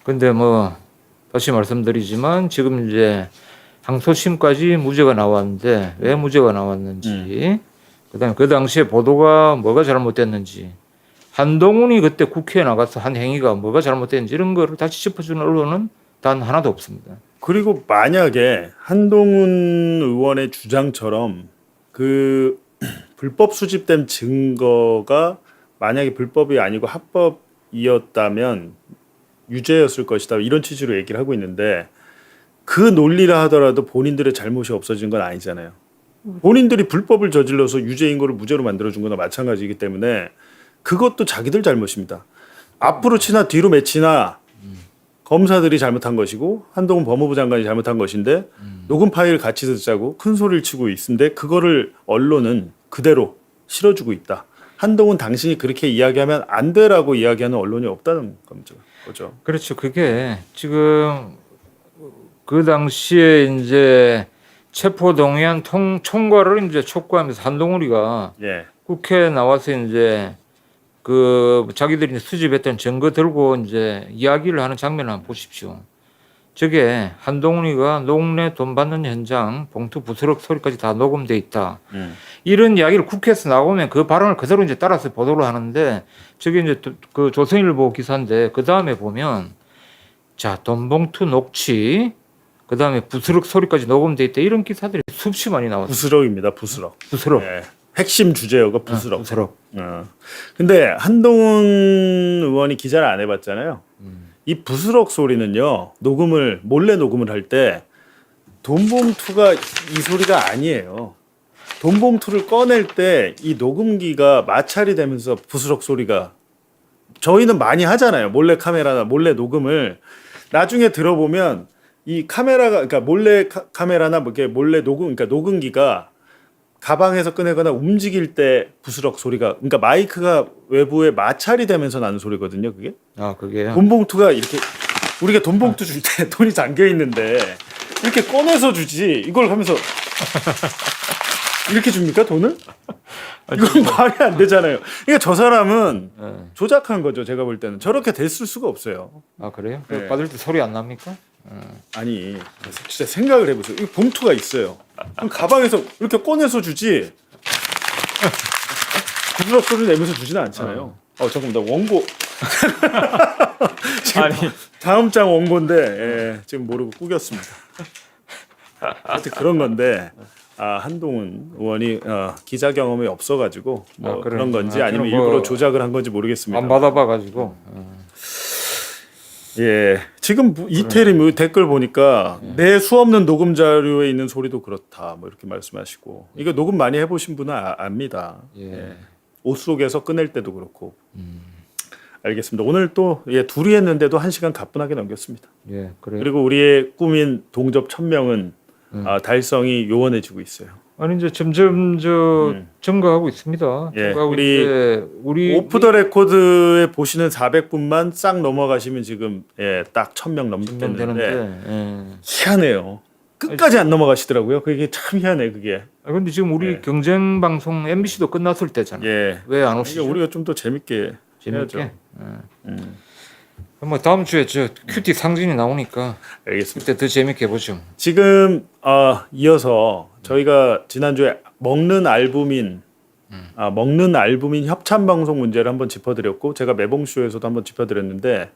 근데 뭐 다시 말씀드리지만 지금 이제 항소심까지 무죄가 나왔는데 왜 무죄가 나왔는지 그다음에 그 당시에 보도가 뭐가 잘못됐는지 한동훈이 그때 국회에 나가서 한 행위가 뭐가 잘못됐는지 이런 거를 다시 짚어주는 언론은 단 하나도 없습니다. 그리고 만약에 한동훈 의원의 주장처럼 그 불법 수집된 증거가 만약에 불법이 아니고 합법이었다면 유죄였을 것이다. 이런 취지로 얘기를 하고 있는데 그 논리라 하더라도 본인들의 잘못이 없어진 건 아니잖아요. 본인들이 불법을 저질러서 유죄인 거를 무죄로 만들어준 거나 마찬가지이기 때문에 그것도 자기들 잘못입니다. 앞으로 치나 뒤로 맺히나 검사들이 잘못한 것이고 한동훈 법무부 장관이 잘못한 것인데 녹음 파일 같이 듣자고 큰 소리를 치고 있는데 그거를 언론은 그대로 실어주고 있다. 한동훈 당신이 그렇게 이야기하면 안 돼라고 이야기하는 언론이 없다는 거죠. 그렇죠. 그게 지금 그 당시에 이제 체포동의안 총괄을 이제 촉구하면서 한동훈이가 예. 국회에 나와서 이제 그 자기들이 수집했던 증거 들고 이제 이야기를 하는 장면을 한번 보십시오. 저게 한동훈이가 농내 돈 받는 현장 봉투 부스럭 소리까지 다 녹음돼 있다. 이런 이야기를 국회에서 나오면 그 발언을 그대로 이제 따라서 보도를 하는데 저게 이제 그 조선일보 기사인데 그 다음에 보면 자 돈 봉투 녹취 그 다음에 부스럭 소리까지 녹음돼 있다 이런 기사들이 수없이 많이 나왔어요. 부스럭입니다. 부스럭. 부스럭. 예. 핵심 주제어가 부스럭. 부스럭. 근데 한동훈 의원이 기자를 안 해봤잖아요. 이 부스럭 소리는요. 몰래 녹음을 할 때 돈봉투가 이 소리가 아니에요. 돈봉투를 꺼낼 때 이 녹음기가 마찰이 되면서 부스럭 소리가 저희는 많이 하잖아요. 몰래 카메라나 몰래 녹음을 나중에 들어보면 이 카메라가 그러니까 몰래 카메라나 뭐 이렇게 몰래 그러니까 녹음기가 가방에서 꺼내거나 움직일 때 부스럭 소리가 그러니까 마이크가 외부에 마찰이 되면서 나는 소리거든요. 그게 아 그게요. 돈봉투가 이렇게 우리가 돈봉투 줄 때 돈이 잠겨 있는데 이렇게 꺼내서 주지 이걸 하면서 이렇게 줍니까 돈을? 이건 말이 안 되잖아요. 그러니까 저 사람은 조작한 거죠. 제가 볼 때는 저렇게 됐을 수가 없어요. 아 그래요? 네. 받을 때 소리 안 납니까? 아니 진짜 생각을 해보세요. 이 봉투가 있어요. 그럼 가방에서 이렇게 꺼내서 주지 부스럭 소리 내면서 주지는 않잖아요. 잠깐만 나 원고 지금 아니. 다음 장 원고인데 예, 지금 모르고 꾸겼습니다. 하여튼 그런 건데 한동훈 의원이 기자 경험이 없어가지고 뭐 그런 건지 아니면 뭐 일부러 조작을 한 건지 모르겠습니다. 안 받아봐가지고. 예, 지금 이태리 댓글 보니까 내 수없는 녹음 자료에 있는 소리도 그렇다. 뭐 이렇게 말씀하시고 이거 녹음 많이 해보신 분은 압니다. 예. 옷 속에서 꺼낼 때도 그렇고. 알겠습니다. 오늘 또 둘이 했는데도 1시간 가뿐하게 넘겼습니다. 예, 그래요. 그리고 우리의 꿈인 동접 1000명은 달성이 요원해지고 있어요. 아니 이제 점점 증가하고 있습니다. 예, 증가하고 있는데 우리 오프 더 레코드에 보시는 400분만 싹 넘어가시면 지금 딱 1000명 넘겠는데 되는데. 희한해요. 끝까지 안 넘어가시더라고요. 그게 참 희한해 그게. 근데 지금 우리 경쟁 방송 MBC도 끝났을 때잖아요. 예. 왜 안 오시죠? 우리가 좀 더 재밌게 재밌게. 해야죠. 뭐 다음 주에 저 큐티 상진이 나오니까 알겠습니다. 그때 더 재밌게 보죠. 지금 이어서 저희가 지난주에 먹는 알부민 먹는 알부민 협찬 방송 문제를 한번 짚어드렸고 제가 매봉쇼에서도 한번 짚어드렸는데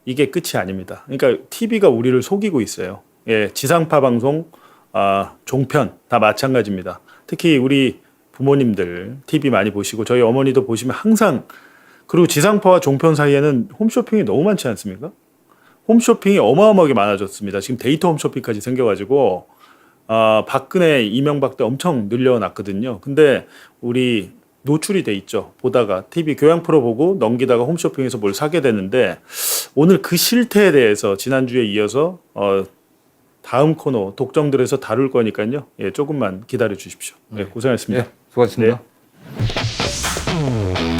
이게 끝이 아닙니다. 그러니까 TV가 우리를 속이고 있어요. 예, 지상파 방송, 종편 다 마찬가지입니다. 특히 우리 부모님들 TV 많이 보시고 저희 어머니도 보시면 항상 그리고 지상파와 종편 사이에는 홈쇼핑이 너무 많지 않습니까? 홈쇼핑이 어마어마하게 많아졌습니다. 지금 데이터 홈쇼핑까지 생겨가지고 박근혜, 이명박 때 엄청 늘려놨거든요. 근데 우리 노출이 돼 있죠. 보다가 TV 교양 프로 보고 넘기다가 홈쇼핑에서 뭘 사게 되는데 오늘 그 실태에 대해서 지난주에 이어서 다음 코너 독점들에서 다룰 거니까요. 예, 조금만 기다려 주십시오. 네, 고생하셨습니다. 네, 수고하셨습니다. 네.